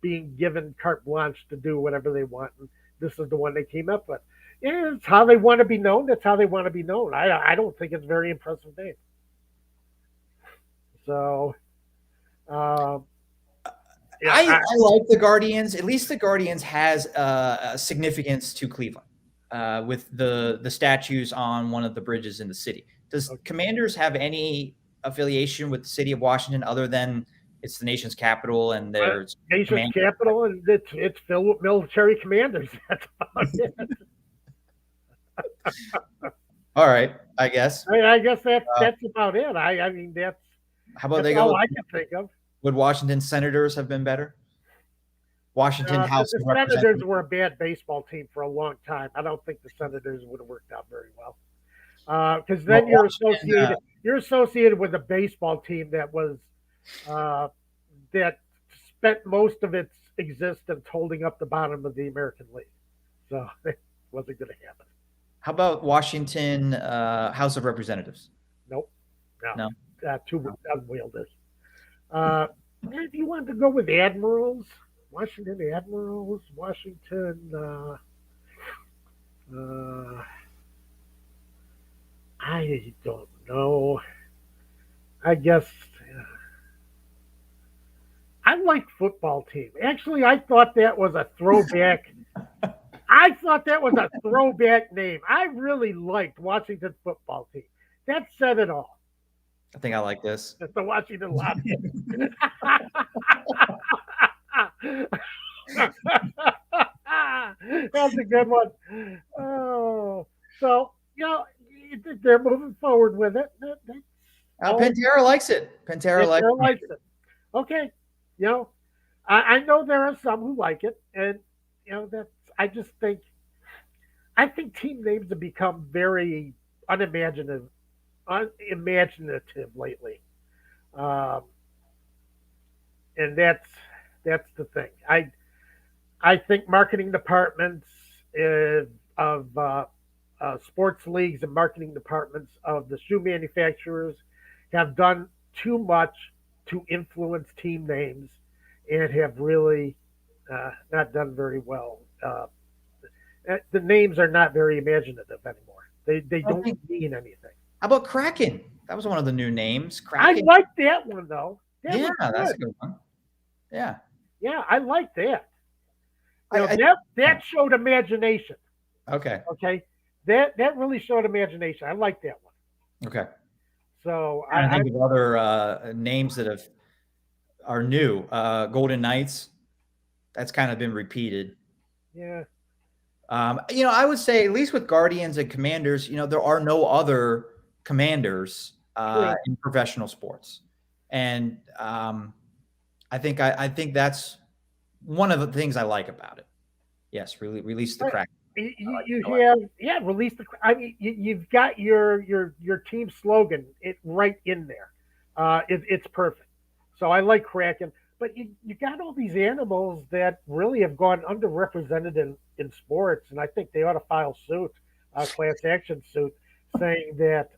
Being given carte blanche to do whatever they want. And this is the one they came up with. Yeah, it's how they want to be known. That's how they want to be known. I don't think it's a very impressive name. So, I like the Guardians. At least the Guardians has a significance to Cleveland with the statues on one of the bridges in the city. Does Commanders have any affiliation with the city of Washington other than it's the nation's capital and there's nation's capital, and it's filled with military commanders. That's about it. All right, I guess. I guess that's about it. I mean that's how about that's all I can think of. Would Washington Senators have been better? Washington House of Representatives. The Senators were a bad baseball team for a long time. I don't think the Senators would have worked out very well. Because then you're associated with a baseball team that was that spent most of its existence holding up the bottom of the American League. So it wasn't going to happen. How about Washington House of Representatives? Nope. No. Too unwieldy. If you wanted to go with Admirals, Washington Admirals, Washington. I don't know. I guess I like football team. Actually, I thought that was a throwback. I thought that was a throwback name. I really liked Washington football team. That said it all. I think I like this. It's the Washington Lobby. That's a good one. Oh, so they're moving forward with it. Pantera likes it. Pantera likes it. Okay, I know there are some who like it, and I think team names have become very unimaginative lately, and that's the thing. I think marketing departments of sports leagues and marketing departments of the shoe manufacturers have done too much to influence team names and have really not done very well. The names are not very imaginative anymore. They don't mean anything. How about Kraken? That was one of the new names. Kraken. I like that one though. That's a good one. Yeah, I like that. That showed imagination. Okay. that really showed imagination. I like that one. Okay. So Trying to think of other names that are new. Golden Knights. That's kind of been repeated. yeah, I would say at least with Guardians and Commanders, there are no other Commanders true. in professional sports, and I think that's one of the things I like about it. Yes, release the Right. crack. I like You have release the. I mean, you've got your team slogan it right in there. It's perfect. So I like Kraken, but you got all these animals that really have gone underrepresented in sports, and I think they ought to file suit, class action suit, saying that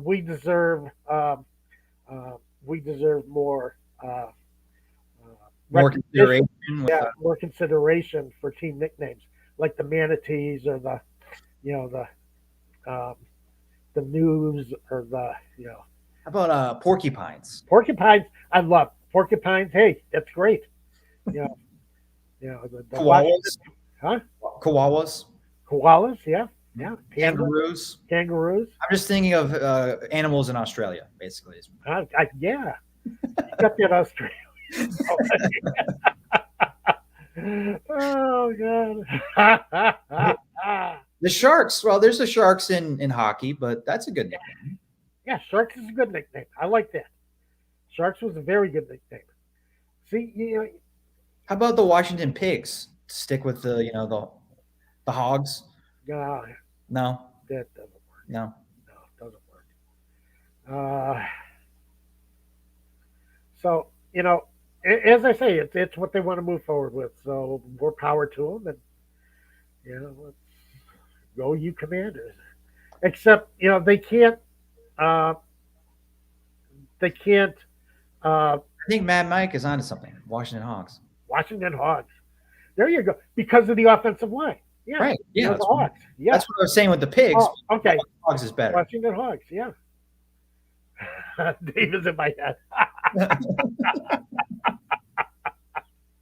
we deserve we deserve more more recognition, consideration with yeah, more consideration for team nicknames like the manatees or um, the news or how about porcupines, porcupines. I love porcupines. Hey, that's great. You know, the Washington, koalas, huh? koalas, Koalas, yeah, yeah. Pandas, kangaroos. kangaroos. I'm just thinking of animals in Australia, basically. Yeah, you got that Australian. Oh God. The Sharks. Well, there's the Sharks in hockey, but that's a good nickname. Yeah, Sharks is a good nickname. I like that. Sharks was a very good nickname. See, How about the Washington Pigs? Stick with the Hogs. uh, No, that doesn't work. no. No, it doesn't work. Uh, so as I say, it's what they want to move forward with. So more power to them, and let's go, you Commanders. Except they can't. Uh, they can't. Uh, I think Mad Mike is onto something. Washington Hogs. Washington Hogs. There you go. Because of the offensive line. Yeah. Right. Yeah. The Hogs. Yeah. That's what I was saying with the Pigs. Oh, okay. Hogs is better. Washington Hogs. Yeah. Dave is in my head.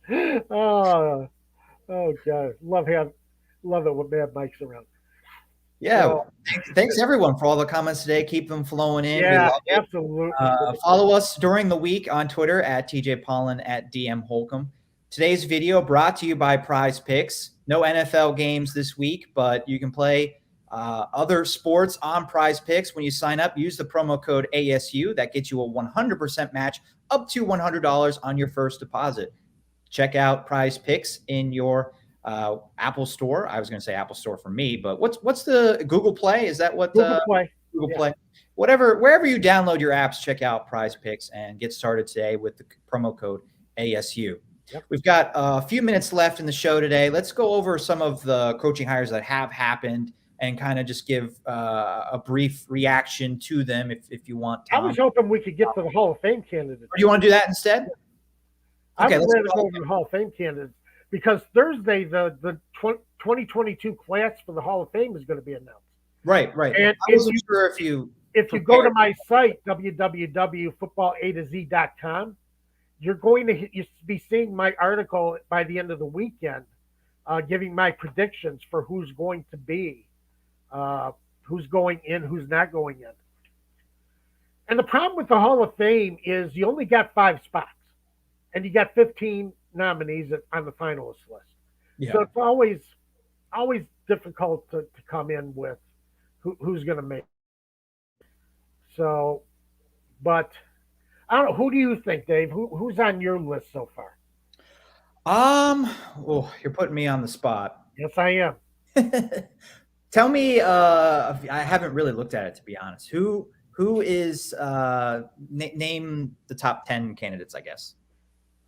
Oh, oh God, love it when Mad Mike's around. Yeah. So, Thanks everyone for all the comments today. Keep them flowing in. We yeah, love it. absolutely. Follow us during the week on Twitter at TJ Pollen at DM Holcomb. Today's video brought to you by Prize Picks. No NFL games this week, but you can play other sports on Prize Picks. When you sign up, use the promo code ASU. That gets you a 100% match up to $100 on your first deposit. Check out Prize Picks in your Apple Store. I was going to say Apple Store for me, but what's the Google Play? Is that what Google Play? Google Play? Wherever you download your apps, check out Prize Picks and get started today with the promo code ASU. Yep. We've got a few minutes left in the show today. Let's go over some of the coaching hires that have happened and kind of just give a brief reaction to them if you want, Tom. I was hoping we could get to the Hall of Fame candidates. Or do you want to do that instead? Okay, let's go over the Hall of Fame candidates because Thursday the 2022 class for the Hall of Fame is going to be announced. Right. And I wasn't sure if you go to my site www.footballatoz.com, you're going to be seeing my article by the end of the weekend, giving my predictions for who's going to be, who's going in, who's not going in. And the problem with the Hall of Fame is you only got 5 spots. And you got 15 nominees on the finalist list. Yeah. So it's always difficult to come in with who's going to make. So, but I don't know. Who do you think, Dave? Who's on your list so far? Oh, you're putting me on the spot. Yes, I am. Tell me, I haven't really looked at it, to be honest. Who is name the top 10 candidates, I guess.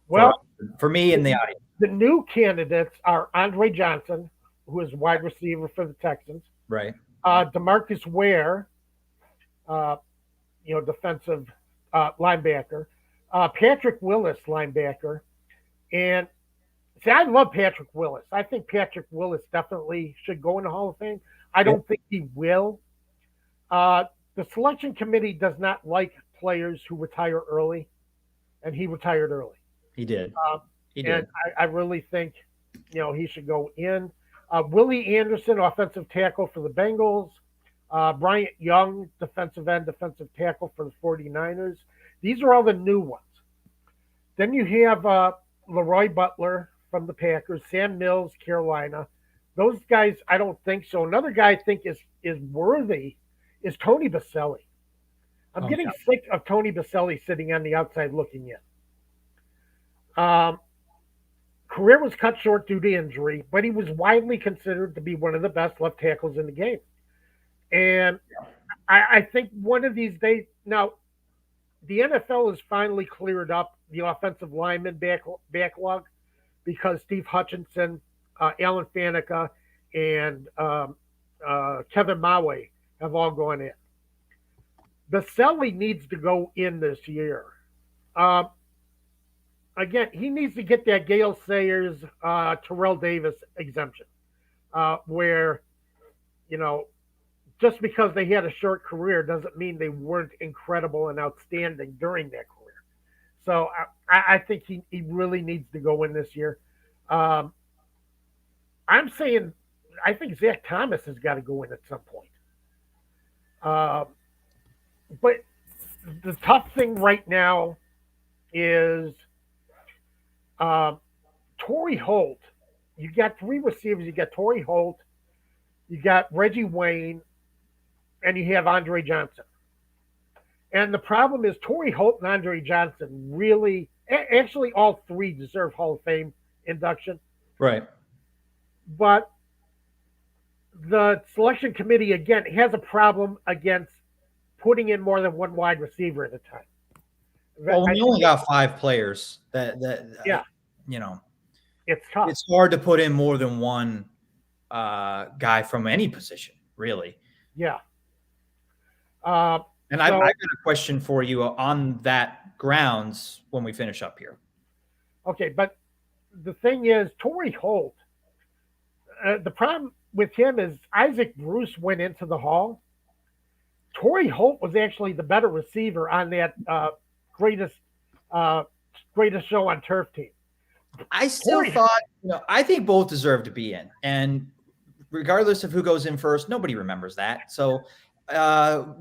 Well, for me and the audience. The new candidates are Andre Johnson, who is wide receiver for the Texans. Right. DeMarcus Ware, defensive linebacker. Patrick Willis, linebacker. And see, I love Patrick Willis. I think Patrick Willis definitely should go in the Hall of Fame. I don't think he will. The selection committee does not like players who retire early, and he retired early. He did. He did. And I really think, he should go in. Willie Anderson, offensive tackle for the Bengals. Bryant Young, defensive end, defensive tackle for the 49ers. These are all the new ones. Then you have Leroy Butler from the Packers, Sam Mills, Carolina. Those guys, I don't think so. Another guy I think is worthy is Tony Buscelli. I'm Oh, getting yeah. sick of Tony Buscelli sitting on the outside looking in. Career was cut short due to injury, but he was widely considered to be one of the best left tackles in the game. And I think one of these days, now the NFL has finally cleared up the offensive lineman backlog because Steve Hutchinson, Alan Faneca, and Kevin Mawe have all gone in. Buscelli needs to go in this year. Um, Again, he needs to get that Gale Sayers, Terrell Davis exemption, where, you know, just because they had a short career doesn't mean they weren't incredible and outstanding during that career. So I think he really needs to go in this year. Um, I'm saying I think Zach Thomas has got to go in at some point. Uh, but the tough thing right now is um, Torrey Holt. You got three receivers. You got Torrey Holt, you got Reggie Wayne, and you have Andre Johnson. And the problem is Torrey Holt and Andre Johnson really, actually, all three deserve Hall of Fame induction. Right. But the selection committee, again, has a problem against putting in more than one wide receiver at a time. Well, when I you think only got 5 players, yeah, you know, it's tough. it's hard to put in more than one guy from any position, really. Yeah. Uh, And I've so, got a question for you on that grounds when we finish up here. okay, but the thing is, Torrey Holt, the problem with him is Isaac Bruce went into the Hall. Torrey Holt was actually the better receiver on that greatest uh, greatest show on turf team. I still Torrey, thought, I think both deserve to be in. And regardless of who goes in first, nobody remembers that. So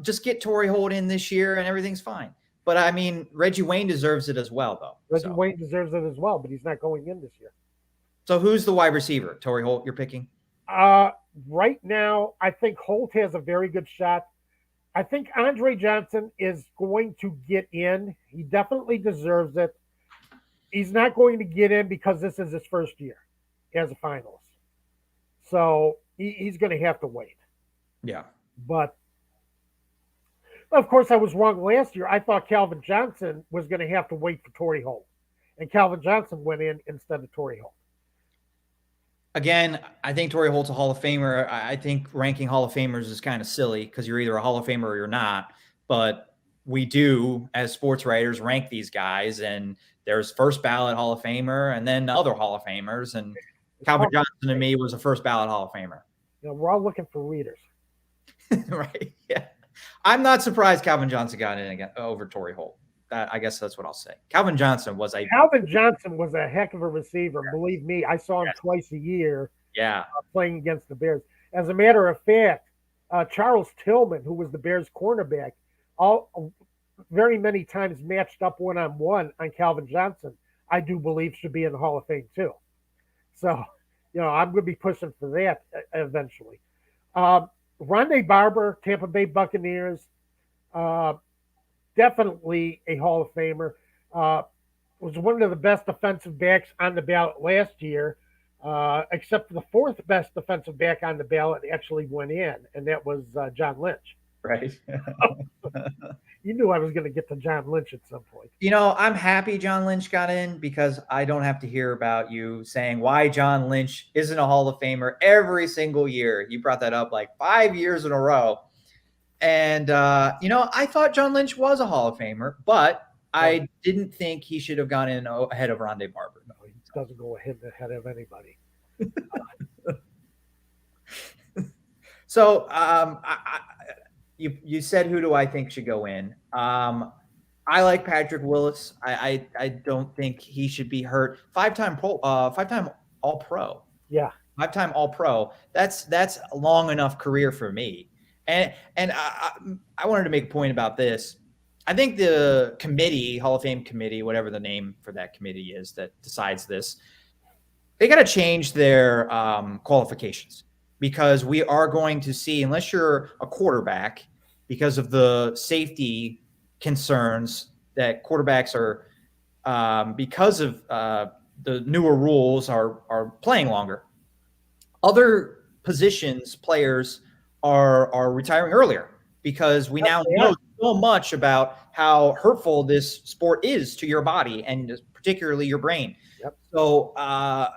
just get Torrey Holt in this year and everything's fine. But I mean, Reggie Wayne deserves it as well, though. Reggie Wayne deserves it as well, but he's not going in this year. So who's the wide receiver? Torrey Holt, you're picking? Right now, I think Holt has a very good shot. I think Andre Johnson is going to get in. He definitely deserves it. He's not going to get in because this is his first year as a finalist. So he's going to have to wait. Yeah. But of course, I was wrong last year. I thought Calvin Johnson was going to have to wait for Torrey Holt. And Calvin Johnson went in instead of Torrey Holt. Again, I think Torrey Holt's a Hall of Famer. I think ranking Hall of Famers is kind of silly because you're either a Hall of Famer or you're not. But we do, as sports writers, rank these guys. And there's first ballot Hall of Famer and then other Hall of Famers. And Calvin Johnson to me was a first ballot Hall of Famer. We're all looking for readers. Right. Yeah. I'm not surprised Calvin Johnson got in again over Torrey Holt. I guess that's what I'll say. Calvin Johnson was a heck of a receiver. Yes. Believe me, I saw him twice a year. Yeah, playing against the Bears. As a matter of fact, Charles Tillman, who was the Bears' cornerback, very many times matched up one-on-one on Calvin Johnson. I do believe should be in the Hall of Fame too. So, I'm going to be pushing for that eventually. Rondé Barber, Tampa Bay Buccaneers. Definitely a Hall of Famer. Was one of the best defensive backs on the ballot last year, except for the fourth best defensive back on the ballot actually went in, and that was John Lynch. Right. You knew I was going to get to John Lynch at some point. I'm happy John Lynch got in because I don't have to hear about you saying why John Lynch isn't a Hall of Famer every single year. You brought that up like 5 years in a row. And, I thought John Lynch was a Hall of Famer, but I didn't think he should have gone in ahead of Rondé Barber. No, he doesn't go ahead of anybody. So you said who do I think should go in? I like Patrick Willis. I don't think he should be hurt. Five-time All-Pro. Yeah. 5-time All-Pro. That's a long enough career for me. And I wanted to make a point about this. I think the committee, Hall of Fame committee, whatever the name for that committee is that decides this, they got to change their qualifications, because we are going to see, unless you're a quarterback, because of the safety concerns that quarterbacks are, because of the newer rules, are playing longer. Other positions players are retiring earlier, because we now know so much about how hurtful this sport is to your body, and particularly your brain. Yep. So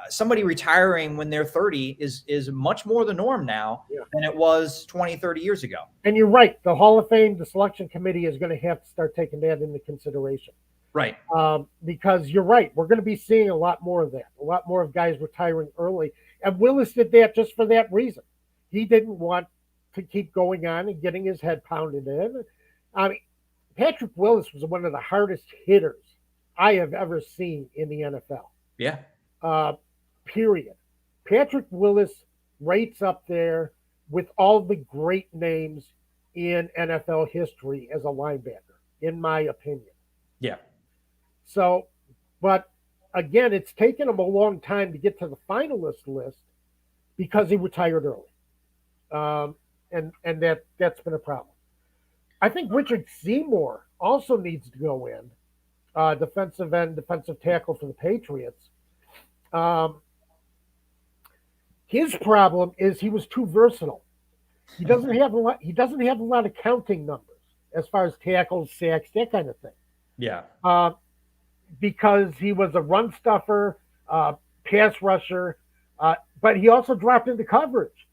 somebody retiring when they're 30 is much more the norm now than it was 20, 30 years ago. And you're right. The Hall of Fame, the selection committee is going to have to start taking that into consideration. Right. Because you're right. We're going to be seeing a lot more of that, a lot more of guys retiring early. And Willis did that just for that reason. He didn't want to keep going on and getting his head pounded in. I mean, Patrick Willis was one of the hardest hitters I have ever seen in the NFL. Yeah. Period. Patrick Willis rates up there with all the great names in NFL history as a linebacker, in my opinion. Yeah. So, but again, it's taken him a long time to get to the finalist list because he retired early. And that's been a problem. I think Richard Seymour also needs to go in, defensive end, defensive tackle for the Patriots. His problem is he was too versatile. He doesn't have a lot. He doesn't have a lot of counting numbers as far as tackles, sacks, that kind of thing. Yeah. Because he was a run stuffer, pass rusher, but he also dropped into coverage.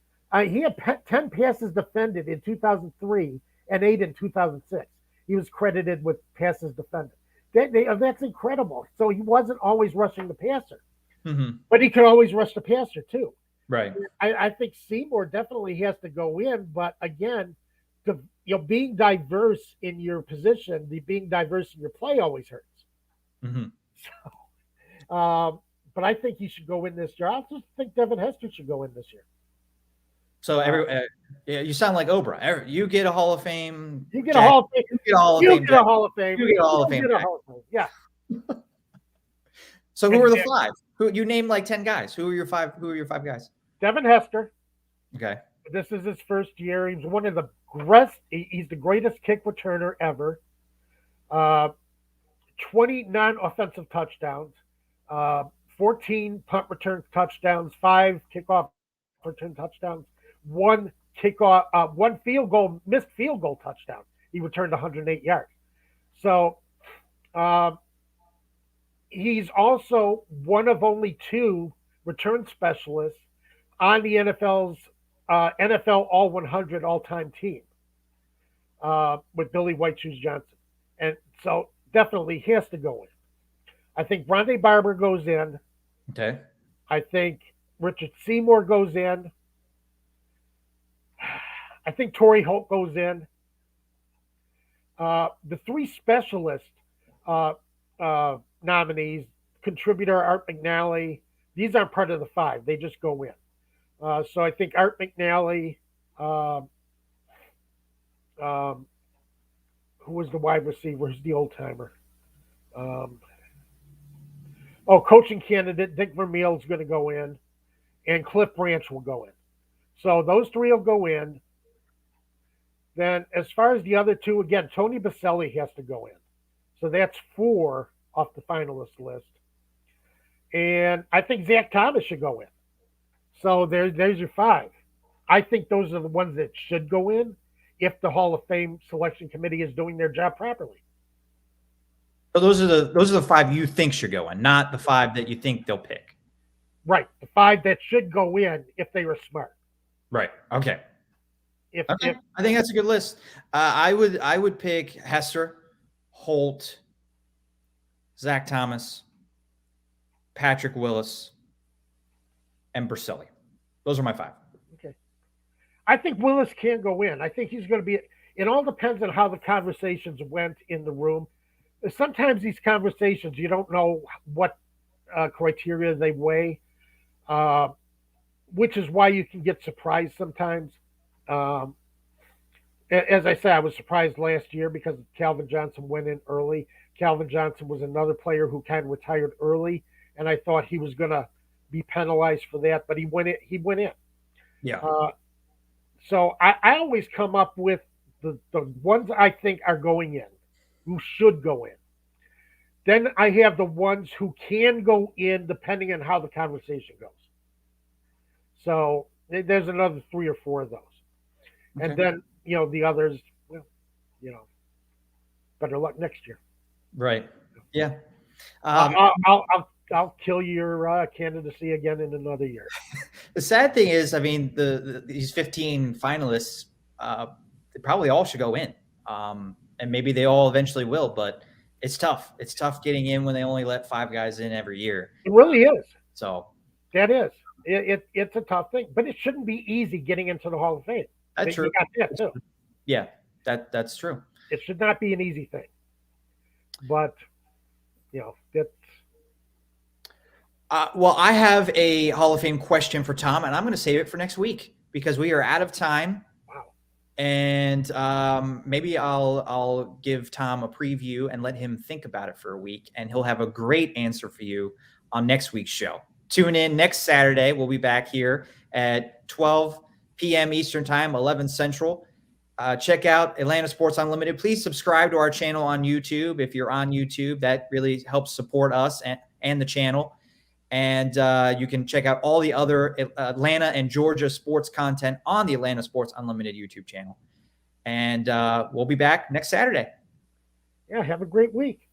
He had 10 passes defended in 2003 and 8 in 2006. He was credited with passes defended. That's incredible. So he wasn't always rushing the passer, but he could always rush the passer too. Right. I think Seymour definitely has to go in, but again, being diverse in your position, being diverse in your play always hurts. So, but I think he should go in this year. I also think Devin Hester should go in this year. So you sound like Oprah. You get a Hall of Fame. You get a Hall of Fame. You get a Hall of Fame. You get a Hall of Fame. You get a Hall of Fame. Yeah. So who are the five? Who you named like 10 guys? Who are your five? Who are your 5 guys? Devin Hester. Okay. This is his first year. He's one of the greatest. He's the greatest kick returner ever. 20 non-offensive touchdowns, 14 punt return touchdowns, 5 kickoff return touchdowns, 1 kickoff, 1 missed field goal touchdown. He returned 108 yards. So he's also one of only 2 return specialists on the NFL's NFL All 100 all-time team with Billy White Shoes Johnson. And so definitely he has to go in. I think Rondé Barber goes in. Okay. I think Richard Seymour goes in. I think Torrey Holt goes in. The 3 specialist nominees, contributor Art McNally, these aren't part of the 5. They just go in. So I think Art McNally, who was the wide receiver? Who's the old timer? Coaching candidate Dick Vermeil is going to go in, and Cliff Branch will go in. So those 3 will go in. Then, as far as the other 2, again, Tony Buscelli has to go in. So that's 4 off the finalist list. And I think Zach Thomas should go in. So there's your 5. I think those are the ones that should go in if the Hall of Fame selection committee is doing their job properly. So those are the 5 you think should go in, not the 5 that you think they'll pick. Right, the 5 that should go in if they were smart. Right. Okay. If I think that's a good list. I would pick Hester, Holt, Zach Thomas, Patrick Willis, and Buscelli. Those are my 5. Okay. I think Willis can go in. I think he's going to be. It all depends on how the conversations went in the room. Sometimes these conversations, you don't know what criteria they weigh. which is why you can get surprised sometimes. Um, as I said, I was surprised last year because Calvin Johnson went in early. Calvin Johnson was another player who kind of retired early, and I thought he was going to be penalized for that, but he went in. He went in. Yeah. Uh, so I always come up with the ones I think are going in, who should go in. Then I have the ones who can go in depending on how the conversation goes. So there's another three or four of those. Okay. And then, the others, well, you know, better luck next year. Right. Yeah. I'll kill your candidacy again in another year. The sad thing is, I mean, these 15 finalists, they probably all should go in, and maybe they all eventually will. But it's tough. It's tough getting in when they only let 5 guys in every year. It really is. So that is. It's a tough thing, but it shouldn't be easy getting into the Hall of Fame. that's true. You got that too. Yeah, that's true. It should not be an easy thing, but that's. Well, I have a Hall of Fame question for Tom, and I'm going to save it for next week because we are out of time. Wow. And maybe I'll give Tom a preview and let him think about it for a week, and he'll have a great answer for you on next week's show. Tune in next Saturday. We'll be back here at 12 p.m. Eastern Time, 11 Central. Check out Atlanta Sports Unlimited. Please subscribe to our channel on YouTube. If you're on YouTube, that really helps support us and the channel. And you can check out all the other Atlanta and Georgia sports content on the Atlanta Sports Unlimited YouTube channel. And we'll be back next Saturday. Yeah, have a great week.